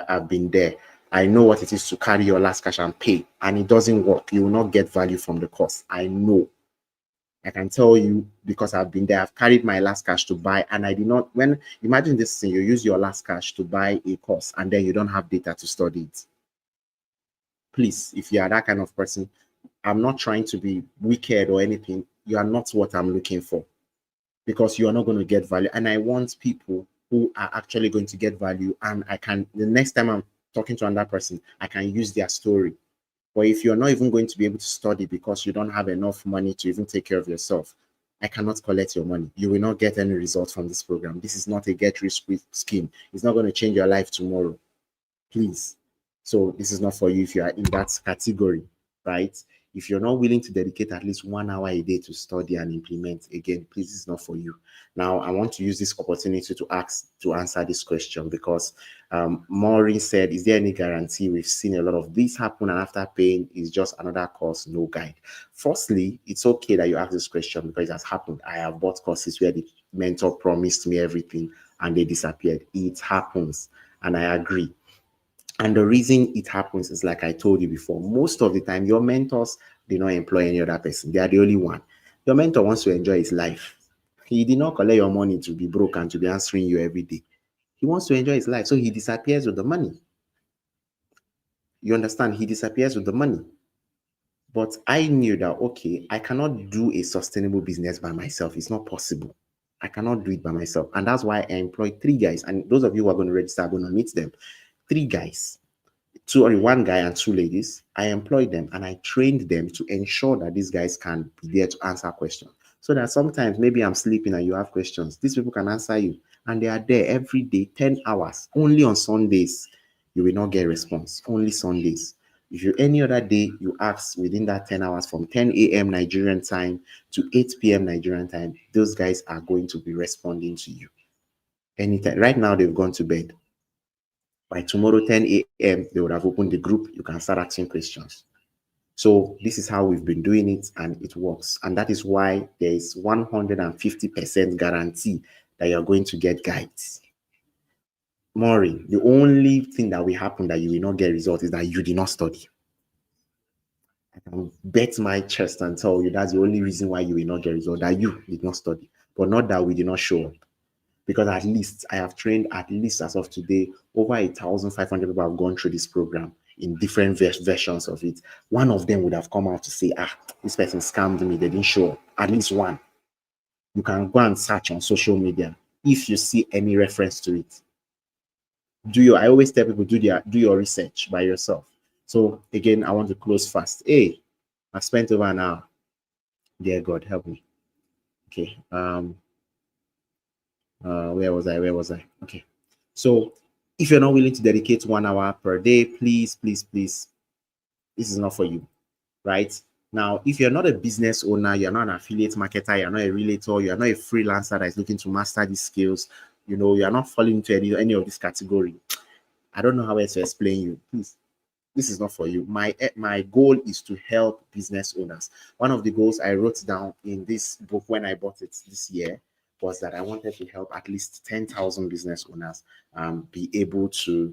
I've been there. I know what it is to carry your last cash and pay, and it doesn't work. You will not get value from the course. I know. I can tell you because I've been there. I've carried my last cash to buy, and I did not. Imagine this thing: you use your last cash to buy a course, and then you don't have data to study it. Please, if you are that kind of person, I'm not trying to be wicked or anything. You are not what I'm looking for, because you are not going to get value. And I want people who are actually going to get value. And the next time I'm talking to another person, I can use their story. But if you're not even going to be able to study because you don't have enough money to even take care of yourself, I cannot collect your money. You will not get any results from this program. This is not a get rich quick scheme. It's not going to change your life tomorrow. Please. So this is not for you if you are in that category, right? If you're not willing to dedicate at least 1 hour a day to study and implement, again, please, this is not for you. Now, I want to use this opportunity to answer this question, because Maureen said, is there any guarantee? We've seen a lot of this happen, and after paying is just another course, no guide. Firstly, it's okay that you ask this question because it has happened. I have bought courses where the mentor promised me everything and they disappeared. It happens, and I agree. And the reason it happens is, like I told you before, most of the time, your mentors do not employ any other person. They are the only one. Your mentor wants to enjoy his life. He did not collect your money to be broke and to be answering you every day. He wants to enjoy his life, so he disappears with the money. You understand? He disappears with the money. But I knew that, okay, I cannot do a sustainable business by myself. It's not possible. I cannot do it by myself. And that's why I employed 3 guys. And those of you who are going to register are going to meet them. 3 guys, one guy and 2 ladies. I employed them and I trained them to ensure that these guys can be there to answer questions. So that sometimes maybe I'm sleeping and you have questions. These people can answer you. And they are there every day, 10 hours. Only on Sundays, you will not get response. Only Sundays. If you any other day you ask within that 10 hours from 10 a.m. Nigerian time to 8 p.m. Nigerian time, those guys are going to be responding to you. Anytime. Right now, they've gone to bed. By tomorrow, 10 a.m., they would have opened the group. You can start asking questions. So this is how we've been doing it, and it works. And that is why there is 150% guarantee that you're going to get guides. Maureen, the only thing that will happen that you will not get results is that you did not study. I can bet my chest and tell you that's the only reason why you will not get results, that you did not study, but not that we did not show up. Because at least I have trained, at least as of today, over 1,500 people have gone through this program in different versions of it. One of them would have come out to say, this person scammed me, they didn't show up. At least one. You can go and search on social media if you see any reference to it. I always tell people, do your research by yourself. So again, I want to close fast. Hey, I've spent over an hour. Dear God, help me. Okay. Where was I? Okay. So if you're not willing to dedicate 1 hour per day, please, this is not for you, right? Now, if you're not a business owner, you're not an affiliate marketer, you're not a realtor, you're not a freelancer that is looking to master these skills, you're not falling into any of this category. I don't know how else to explain you. Please, this is not for you. My goal is to help business owners. One of the goals I wrote down in this book when I bought it this year was that I wanted to help at least 10,000 business owners be able to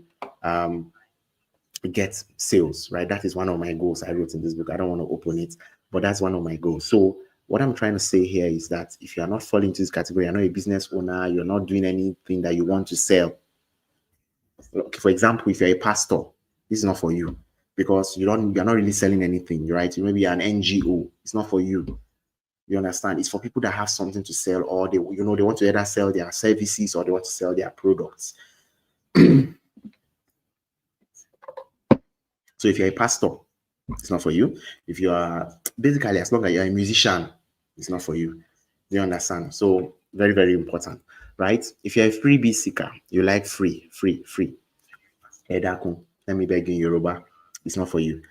get sales, right? That is one of my goals I wrote in this book. I don't want to open it, but that's one of my goals. So what I'm trying to say here is that if you are not falling into this category, you're not a business owner, you're not doing anything that you want to sell. For example, if you're a pastor, this is not for you because you're not really selling anything, right? You maybe you're an NGO. It's not for you. You understand? It's for people that have something to sell, or they want to either sell their services or they want to sell their products. So if you're a pastor, it's not for you. If you are basically, as long as you're a musician, it's not for you. Do you understand? So very, very important, right? If you're a freebie seeker, you like free. Let me beg you in Yoruba. It's not for you.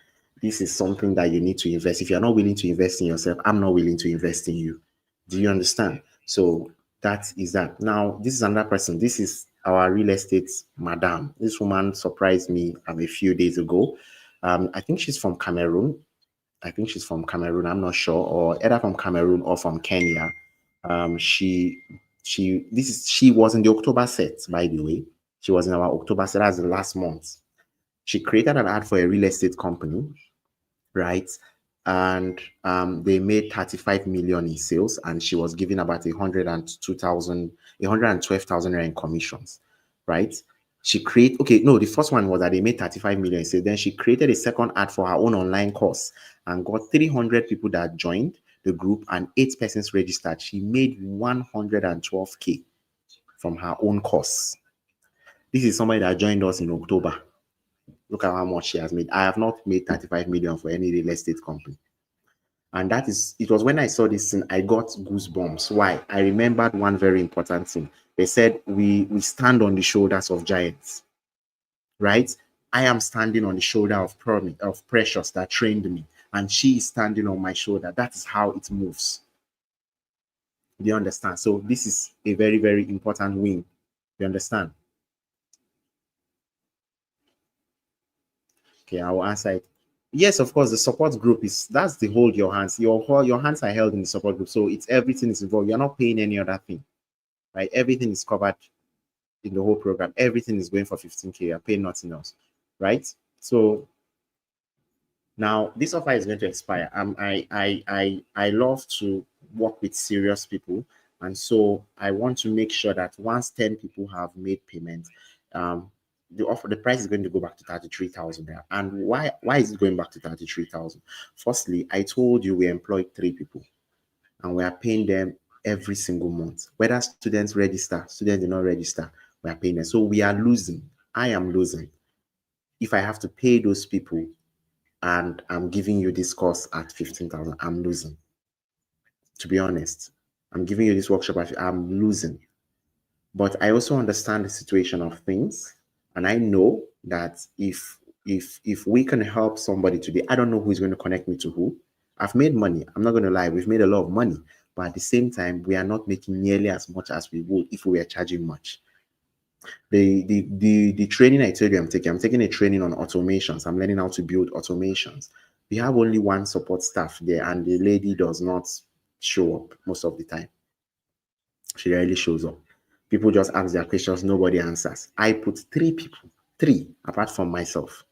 This is something that you need to invest. If you're not willing to invest in yourself, I'm not willing to invest in you. Do you understand? So that is that. Now, this is another person. This is our real estate madam. This woman surprised me a few days ago. I think she's from Cameroon. I'm not sure, or either from Cameroon or from Kenya. She was in the October set, by the way. She was in our October set. That's the last month. She created an ad for a real estate company, right? And they made 35 million in sales, and she was giving about 112,000 in commissions, right? The first one was that they made 35 million. So then she created a second ad for her own online course and got 300 people that joined the group and 8 persons registered. She made 112K from her own course. This is somebody that joined us in October. Look at how much she has made. I have not made 35 million for any real estate company. And it was when I saw this thing, I got goosebumps. Why? I remembered one very important thing. They said we stand on the shoulders of giants, right? I am standing on the shoulder of Precious that trained me, and she is standing on my shoulder. That is how it moves. Do you understand? So this is a very, very important win. You understand? Okay, I will answer it. Yes, of course, the support group that's the hold your hands. Your hands are held in the support group, so everything is involved. You're not paying any other thing, right? Everything is covered in the whole program. Everything is going for 15K. You're paying nothing else, right? So now this offer is going to expire. I love to work with serious people. And so I want to make sure that once 10 people have made payment, the price is going to go back to 33,000 naira. And why is it going back to 33,000? Firstly, I told you we employed 3 people and we are paying them every single month. Whether students register, students do not register, we are paying them. So we are losing. I am losing. If I have to pay those people and I'm giving you this course at 15,000, I'm losing. To be honest, I'm giving you this workshop, I'm losing. But I also understand the situation of things, and I know that if we can help somebody today, I don't know who's going to connect me to who. I've made money. I'm not going to lie. We've made a lot of money, but at the same time, we are not making nearly as much as we would if we were charging much. The training I told you I'm taking a training on automations. I'm learning how to build automations. We have only one support staff there, and the lady does not show up most of the time. She rarely shows up. People just ask their questions, nobody answers. I put 3 people, 3 apart from myself.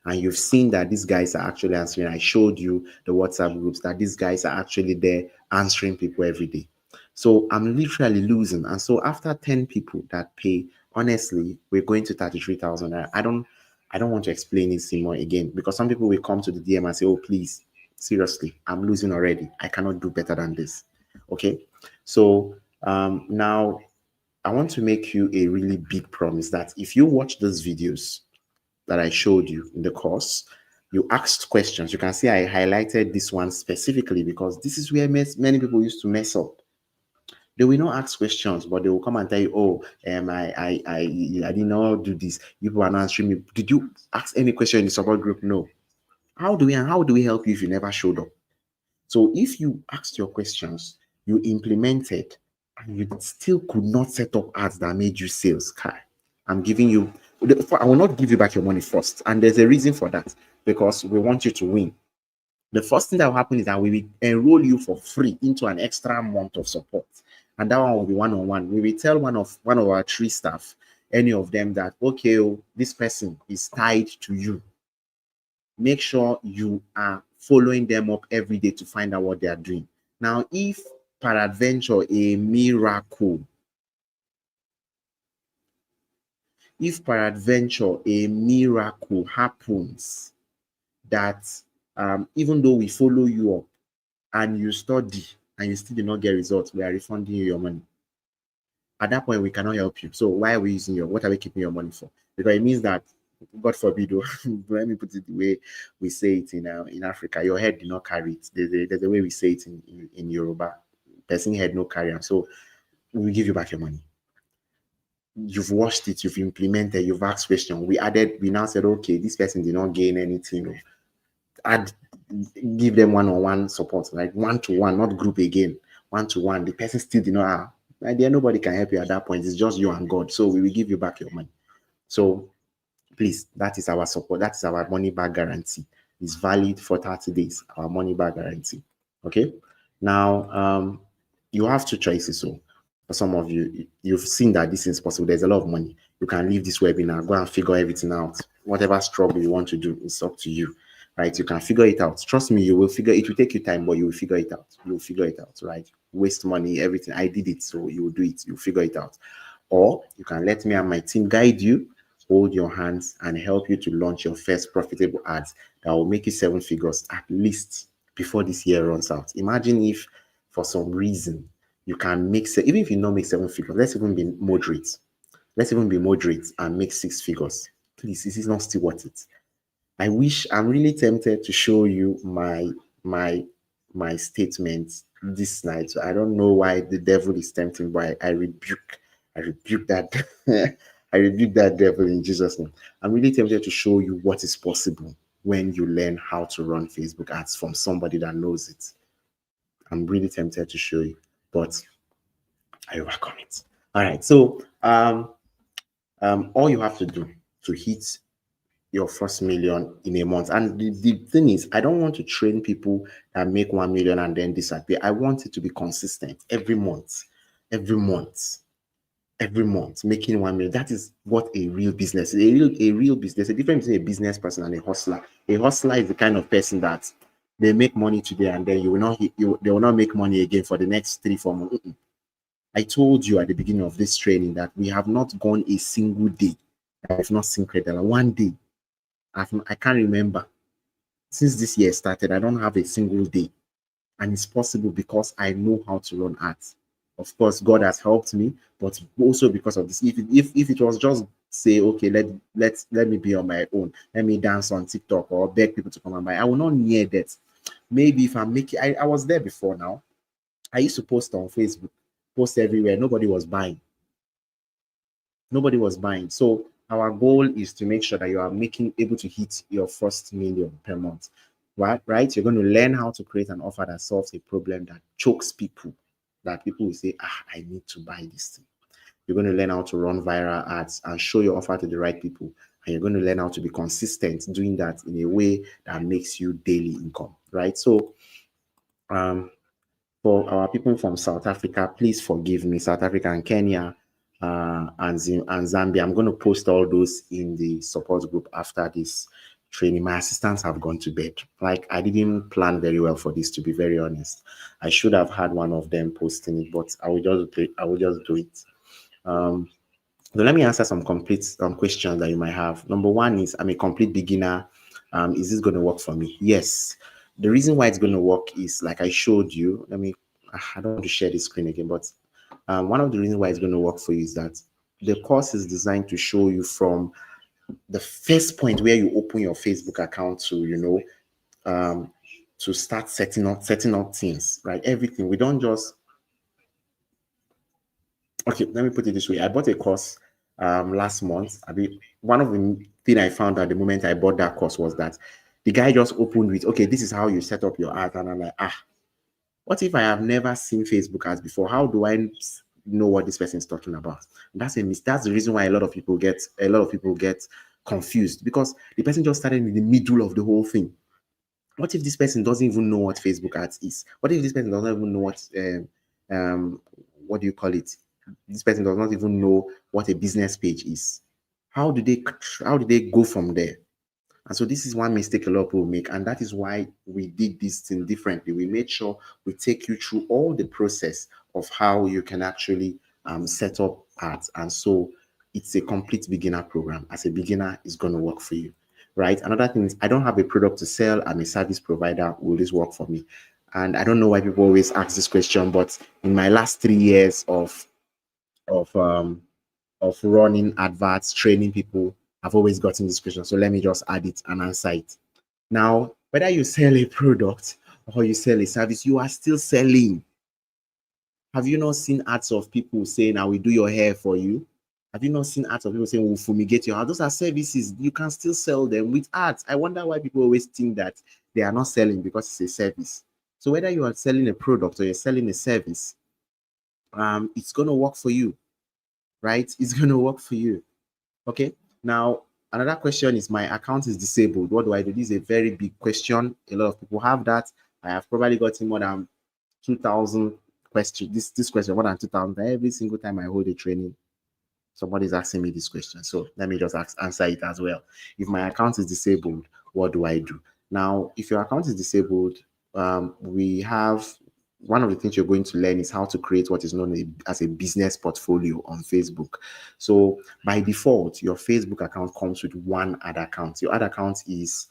And you've seen that these guys are actually answering. I showed you the WhatsApp groups that these guys are actually there answering people every day. So I'm literally losing. And so after 10 people that pay, honestly, we're going to 33,000. I don't want to explain this more again, because some people will come to the DM and say, oh, please, seriously, I'm losing already. I cannot do better than this. Okay. So now I want to make you a really big promise that if you watch those videos that I showed you in the course, you asked questions. You can see I highlighted this one specifically because this is where many people used to mess up. They will not ask questions, but they will come and tell you, oh, I did not do this. You are not answering me. Did you ask any question in the support group? No. How do we help you if you never showed up? So if you asked your questions, you implemented, and you still could not set up ads that made you sales, I'm giving you, I will not give you back your money first. And there's a reason for that, because we want you to win. The first thing that will happen is that we will enroll you for free into an extra month of support. And that one will be one-on-one. We will tell one of our 3 staff, any of them, that, okay, this person is tied to you. Make sure you are following them up every day to find out what they are doing. Now, if peradventure a miracle happens, that even though we follow you up and you study and you still do not get results, we are refunding you your money. At that point, we cannot help you. So why are we using what are we keeping your money for? Because it means that, God forbid, let me put it the way we say it in Africa, your head did not carry it. There's a way we say it in Yoruba. Person head no carry. So we will give you back your money. You've watched it, you've implemented, you've asked questions. We now said, okay, this person did not gain anything. Give them one-on-one support, like one-to-one, not group again. One-to-one. The person still did not idea. Nobody can help you at that point. It's just you and God. So we will give you back your money. So please, that is our support. That is our money back guarantee. It's valid for 30 days, our money back guarantee. Okay. Now, you have 2 choices. So for some of you, you've seen that this is possible. There's a lot of money. You can leave this webinar, go and figure everything out. Whatever struggle you want to do, it's up to you, right? You can figure it out. Trust me, you will figure it. Will take you time, but you will figure it out. You will figure it out, right? Waste money, everything. I did it, so you will do it. You'll figure it out. Or you can let me and my team guide you, hold your hands, and help you to launch your first profitable ads that will make you 7 figures at least before this year runs out. Imagine if for some reason you can make, even if you don't make 7 figures, let's even be moderate. Let's even be moderate and make 6 figures. Please, this is not still worth it. I'm really tempted to show you my statement this night. So I don't know why the devil is tempting, but I rebuke that. I rebuke that devil in Jesus' name. I'm really tempted to show you what is possible when you learn how to run Facebook ads from somebody that knows it. I'm really tempted to show you, but I overcome it. All right. So all you have to do to hit your first million in a month. And the thing is, I don't want to train people that make 1 million and then disappear. I want it to be consistent every month, making 1 million. That is what a real business is. A real business. A difference between a business person and a hustler. A hustler is the kind of person that they make money today and then they will not make money again for the next 3-4 months. I told you at the beginning of this training that we have not gone a single day. I have not seen Credella. One day. I can't remember. Since this year started, I don't have a single day. And it's possible because I know how to run ads. Of course, God has helped me, but also because of this. If it was just say, okay, let me be on my own, let me dance on TikTok or beg people to come and buy, I will not near that. Maybe if I'm making, I was there before now. I used to post on Facebook, post everywhere. Nobody was buying. Nobody was buying. So our goal is to make sure that you are able to hit your first million per month. Right? You're going to learn how to create an offer that solves a problem that chokes people, that people will say, I need to buy this thing. You're going to learn how to run viral ads and show your offer to the right people. And you're going to learn how to be consistent doing that in a way that makes you daily income, right? So for our people from South Africa, please forgive me, South Africa and Kenya, and Zambia. I'm going to post all those in the support group after this training. My assistants have gone to bed. Like, I didn't plan very well for this, to be very honest. I should have had one of them posting it, but I will just do it. So let me answer some complete questions that you might have. Number one is, I'm a complete beginner. Is this going to work for me? Yes. The reason why it's going to work is, like I showed you, I don't want to share the screen again, but one of the reasons why it's going to work for you is that the course is designed to show you from the first point where you open your Facebook account to, to start setting up things, right? Everything. We don't just, okay, let me put it this way. I bought a course last month. One of the things I found at the moment I bought that course was that the guy just opened with, okay, this is how you set up your ad. And I'm like, what if I have never seen Facebook ads before? How do I know what this person is talking about? That's the reason why a lot of people get confused, because the person just started in the middle of the whole thing. What if this person doesn't even know what Facebook ads is? What if this person doesn't even know what do you call it? This person does not even know what a business page is. How do they go from there? And so this is one mistake a lot of people make, and that is why we did this thing differently. We made sure we take you through all the process of how you can actually set up ads. And so it's a complete beginner program. As a beginner, it's going to work for you, right? Another thing is, I don't have a product to sell. I'm a service provider. Will this work for me? And I don't know why people always ask this question, but in my last 3 years of running adverts, training people, I've always gotten this question. So let me just add it and answer it. Now, whether you sell a product or you sell a service, you are still selling. Have you not seen ads of people saying, I will do your hair for you? Have you not seen ads of people saying, we'll fumigate your house? Those are services. You can still sell them with ads. I wonder why people always think that they are not selling because it's a service. So whether you are selling a product or you're selling a service, it's going to work for you, right? It's going to work for you. Okay. Now, another question is, my account is disabled. What do I do? This is a very big question. A lot of people have that. I have probably gotten more than 2,000 questions. This question, more than 2,000. Every single time I hold a training, somebody's asking me this question. So let me just answer it as well. If my account is disabled, what do I do? Now, if your account is disabled, we have one of the things you're going to learn is how to create what is known as a business portfolio on Facebook. So by default, your Facebook account comes with one ad account. Your ad account is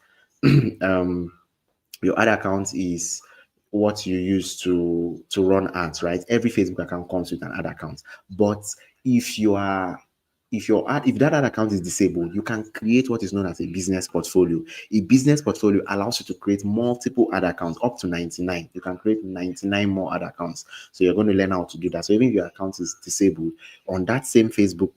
what you use to run ads, right? Every Facebook account comes with an ad account. But if that ad account is disabled, you can create what is known as a business portfolio. A business portfolio allows you to create multiple ad accounts, up to 99. You can create 99 more ad accounts. So you're going to learn how to do that. So even if your account is disabled, on that same Facebook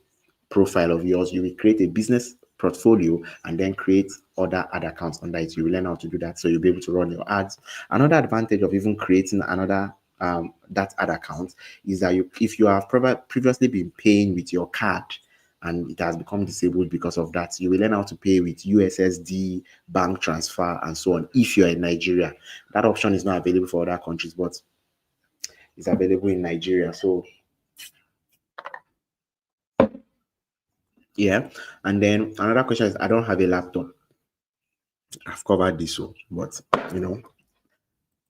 profile of yours, you will create a business portfolio and then create other ad accounts under it. You will learn how to do that, so you'll be able to run your ads. Another advantage of even creating another that ad account is that if you have previously been paying with your card and it has become disabled because of that, you will learn how to pay with USSD, bank transfer, and so on. If you're in Nigeria, that option is not available for other countries, but it's available in Nigeria. So yeah. And then another question is, I don't have a laptop. I've covered this one, but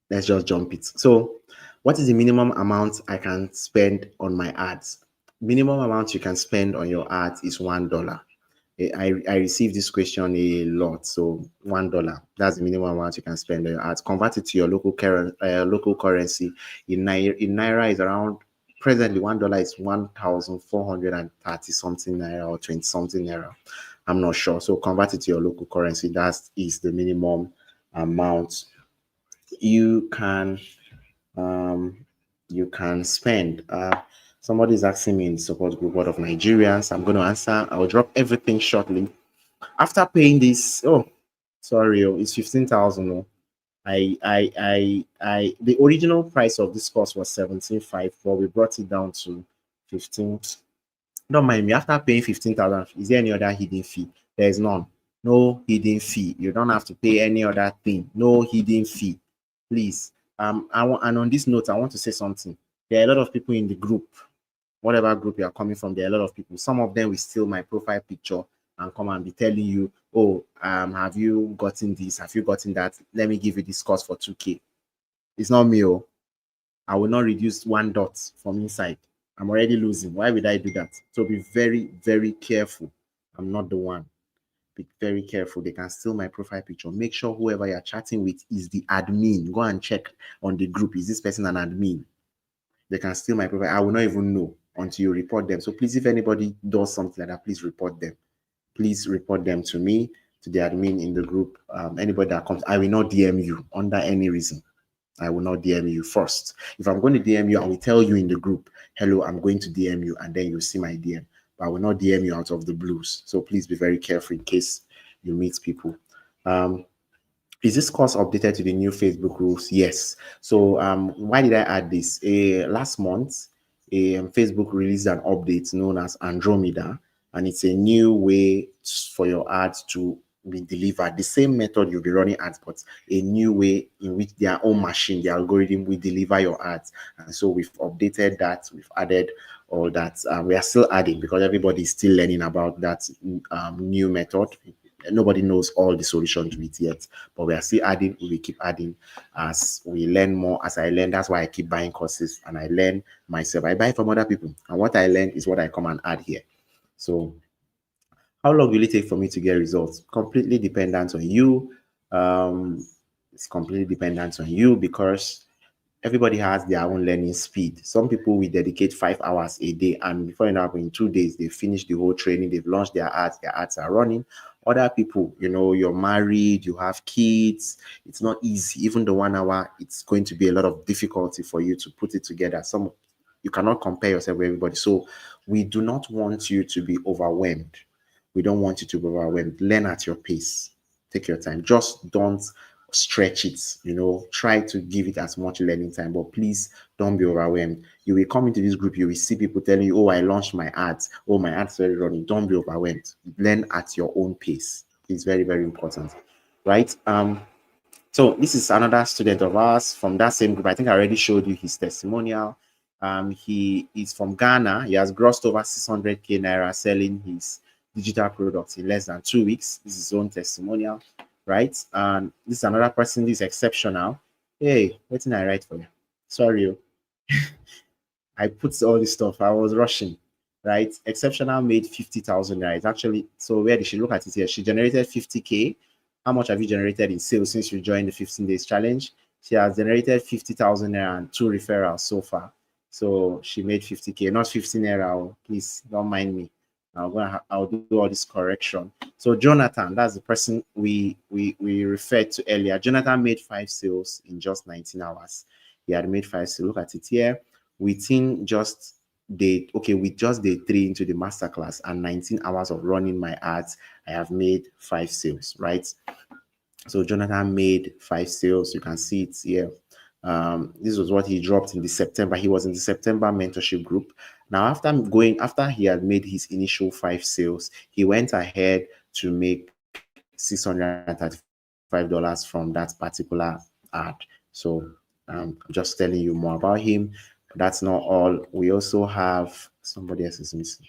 let's just jump it. So What is the minimum amount I can spend on my ads? Minimum amount you can spend on your ads is $1. I receive this question a lot. So $1, that's the minimum amount you can spend on your ads. Convert it to your local currency. In naira is around, presently $1 is 1,430 something naira or 20 something naira. I'm not sure. So convert it to your local currency. That is the minimum amount you can um, you can spend. Somebody is asking me in the support group, what of Nigerians? I'm going to answer. I'll drop everything shortly. After paying this, oh, sorry, it's 15,000. Oh. The original price of this course was 17,500, but we brought it down to 15. Don't mind me. After paying 15,000, is there any other hidden fee? There is none. No hidden fee. You don't have to pay any other thing. No hidden fee. Please. And on this note, I want to say something. There are a lot of people in the group, whatever group you are coming from. There are a lot of people. Some of them will steal my profile picture and come and be telling you, oh, have you gotten this? Have you gotten that? Let me give you this course for 2K. It's not me. Oh, I will not reduce one dot from inside. I'm already losing. Why would I do that? So be very, very careful. I'm not the one. Be very careful. They can steal my profile picture. Make sure whoever you're chatting with is the admin. Go and check on the group. Is this person an admin? They can steal my profile. I will not even know until you report them. So please, if anybody does something like that, please report them. Please report them to me, to the admin in the group. Anybody that comes, I will not DM you under any reason. I will not DM you first. If I'm going to DM you, I will tell you in the group, hello, I'm going to DM you, and then you'll see my DM. But I will not DM you out of the blues. So please be very careful in case you meet people. Is this course updated to the new Facebook rules? Yes. So why did I add this? Last month, Facebook released an update known as Andromeda, and it's a new way for your ads to be delivered. The same method you'll be running ads, but a new way in which their own machine, the algorithm, will deliver your ads. And so we've updated that. We've added all that. We are still adding because everybody is still learning about that new method. Nobody knows all the solution to it yet, but we are still adding. We will keep adding as we learn more. As I learn, that's why I keep buying courses and I learn myself. I buy from other people, and what I learn is what I come and add here. So how long will it take for me to get results? Completely dependent on you. It's completely dependent on you because everybody has their own learning speed. Some people will dedicate 5 hours a day, and before you know, in 2 days, they finish the whole training, they've launched their ads are running. Other people, you're married, you have kids, it's not easy. Even the 1 hour, it's going to be a lot of difficulty for you to put it together. You cannot compare yourself with everybody. So we do not want you to be overwhelmed. We don't want you to be overwhelmed. Learn at your pace. Take your time. Just don't stretch it. Try to give it as much learning time, but please don't be overwhelmed. You will come into this group, you will see people telling you, oh, I launched my ads. Oh, my ads are running. Don't be overwhelmed. Learn at your own pace. It's very, very important. Right? So this is another student of ours from that same group. I think I already showed you his testimonial. He is from Ghana. He has grossed over 600k naira selling his digital products in less than 2 weeks. This is his own testimonial, right? And this is another person. This is exceptional. Hey, what did I write for you? Sorry, I put all this stuff. I was rushing, right? Exceptional made 50,000 naira. It's actually, so where did she look at it here? She generated 50k. How much have you generated in sales since you joined the 15 days challenge? She has generated 50,000 naira and 2 referrals so far. So she made 50k, not 15 naira. Oh, please don't mind me. I'll do all this correction. So Jonathan, that's the person we referred to earlier. Jonathan made 5 sales in just 19 hours. He had made 5 sales. Look at it here. Within just with just day 3 into the masterclass and 19 hours of running my ads, I have made 5 sales, right? So Jonathan made 5 sales. You can see it here. This was what he dropped in the September. He was in the September mentorship group. Now, after he had made his initial 5 sales, he went ahead to make $635 from that particular ad. So just telling you more about him. That's not all. We also have somebody else is missing.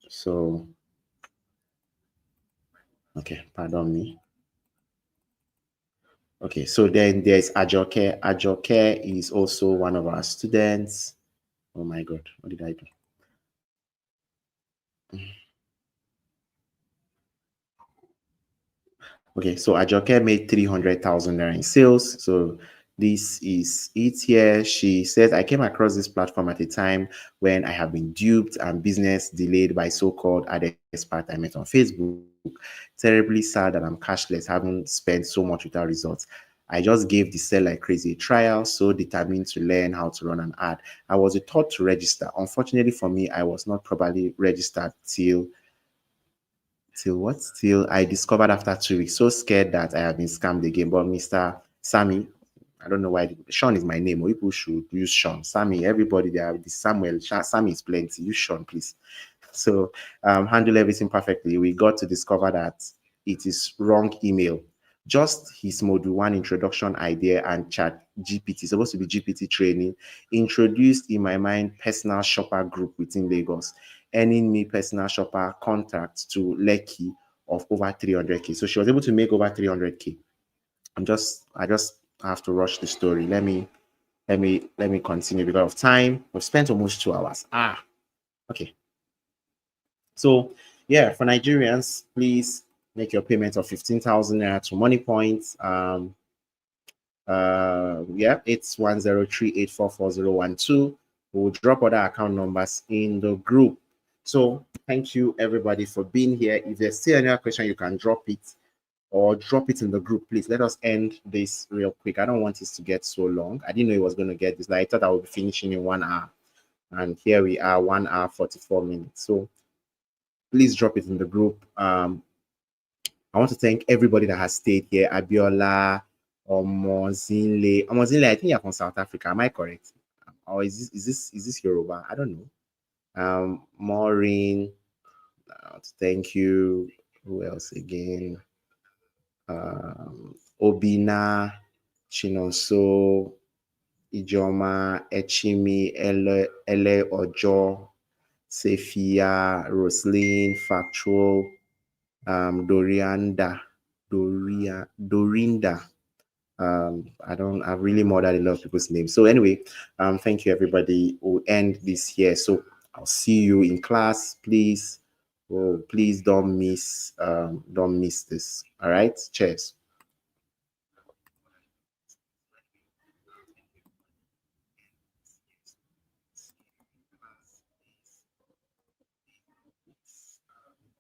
So, okay, pardon me. Okay, so then there's Ajoke. Ajoke is also one of our students. Oh my God, what did I do? Okay, so Ajoke made 300,000 naira in sales. So this is it here. She says, I came across this platform at a time when I have been duped and business delayed by so-called ad expert I met on Facebook. Terribly sad that I'm cashless, haven't spent so much without results. I just gave the sell like crazy a trial, so determined to learn how to run an ad. I was a thought to register. Unfortunately for me, I was not properly registered till what? Till I discovered after 2 weeks. So scared that I have been scammed again. But Mr. Sammy, I don't know why Sean is my name. Or people should use Sean. Sammy, everybody there, the Samuel. Sammy is plenty. Use Sean, please. So handle everything perfectly. We got to discover that it is wrong email. Just his module one introduction idea and chat GPT, supposed to be GPT training, introduced in my mind personal shopper group within Lagos, earning me personal shopper contract to Lekki of over 300K. So she was able to make over 300K. I just have to rush the story. Let me continue because of time. We've spent almost 2 hours. Okay. So yeah, for Nigerians, please make your payment of 15,000 naira to Money Point. Yeah, it's 103844012. We'll drop other account numbers in the group. So thank you everybody for being here. If there's still any other question, you can drop it or drop it in the group. Please let us end this real quick. I don't want this to get so long. I didn't know it was going to get this. Like, I thought I would be finishing in 1 hour, and here we are, 1 hour 44 minutes. So please drop it in the group. I want to thank everybody that has stayed here. Abiola, Omozinle. Omozinle, I think you're from South Africa. Am I correct? Or is this Yoruba? I don't know. Maureen, thank you. Who else again? Obina, Chinonso, Ijoma, Echimi, Ele Ojo, Sefia, Roslyn, Factual, Dorinda. I've really murdered a lot of people's names. So anyway, thank you everybody. We'll end this here. So I'll see you in class. Please, please don't miss this. All right. Cheers.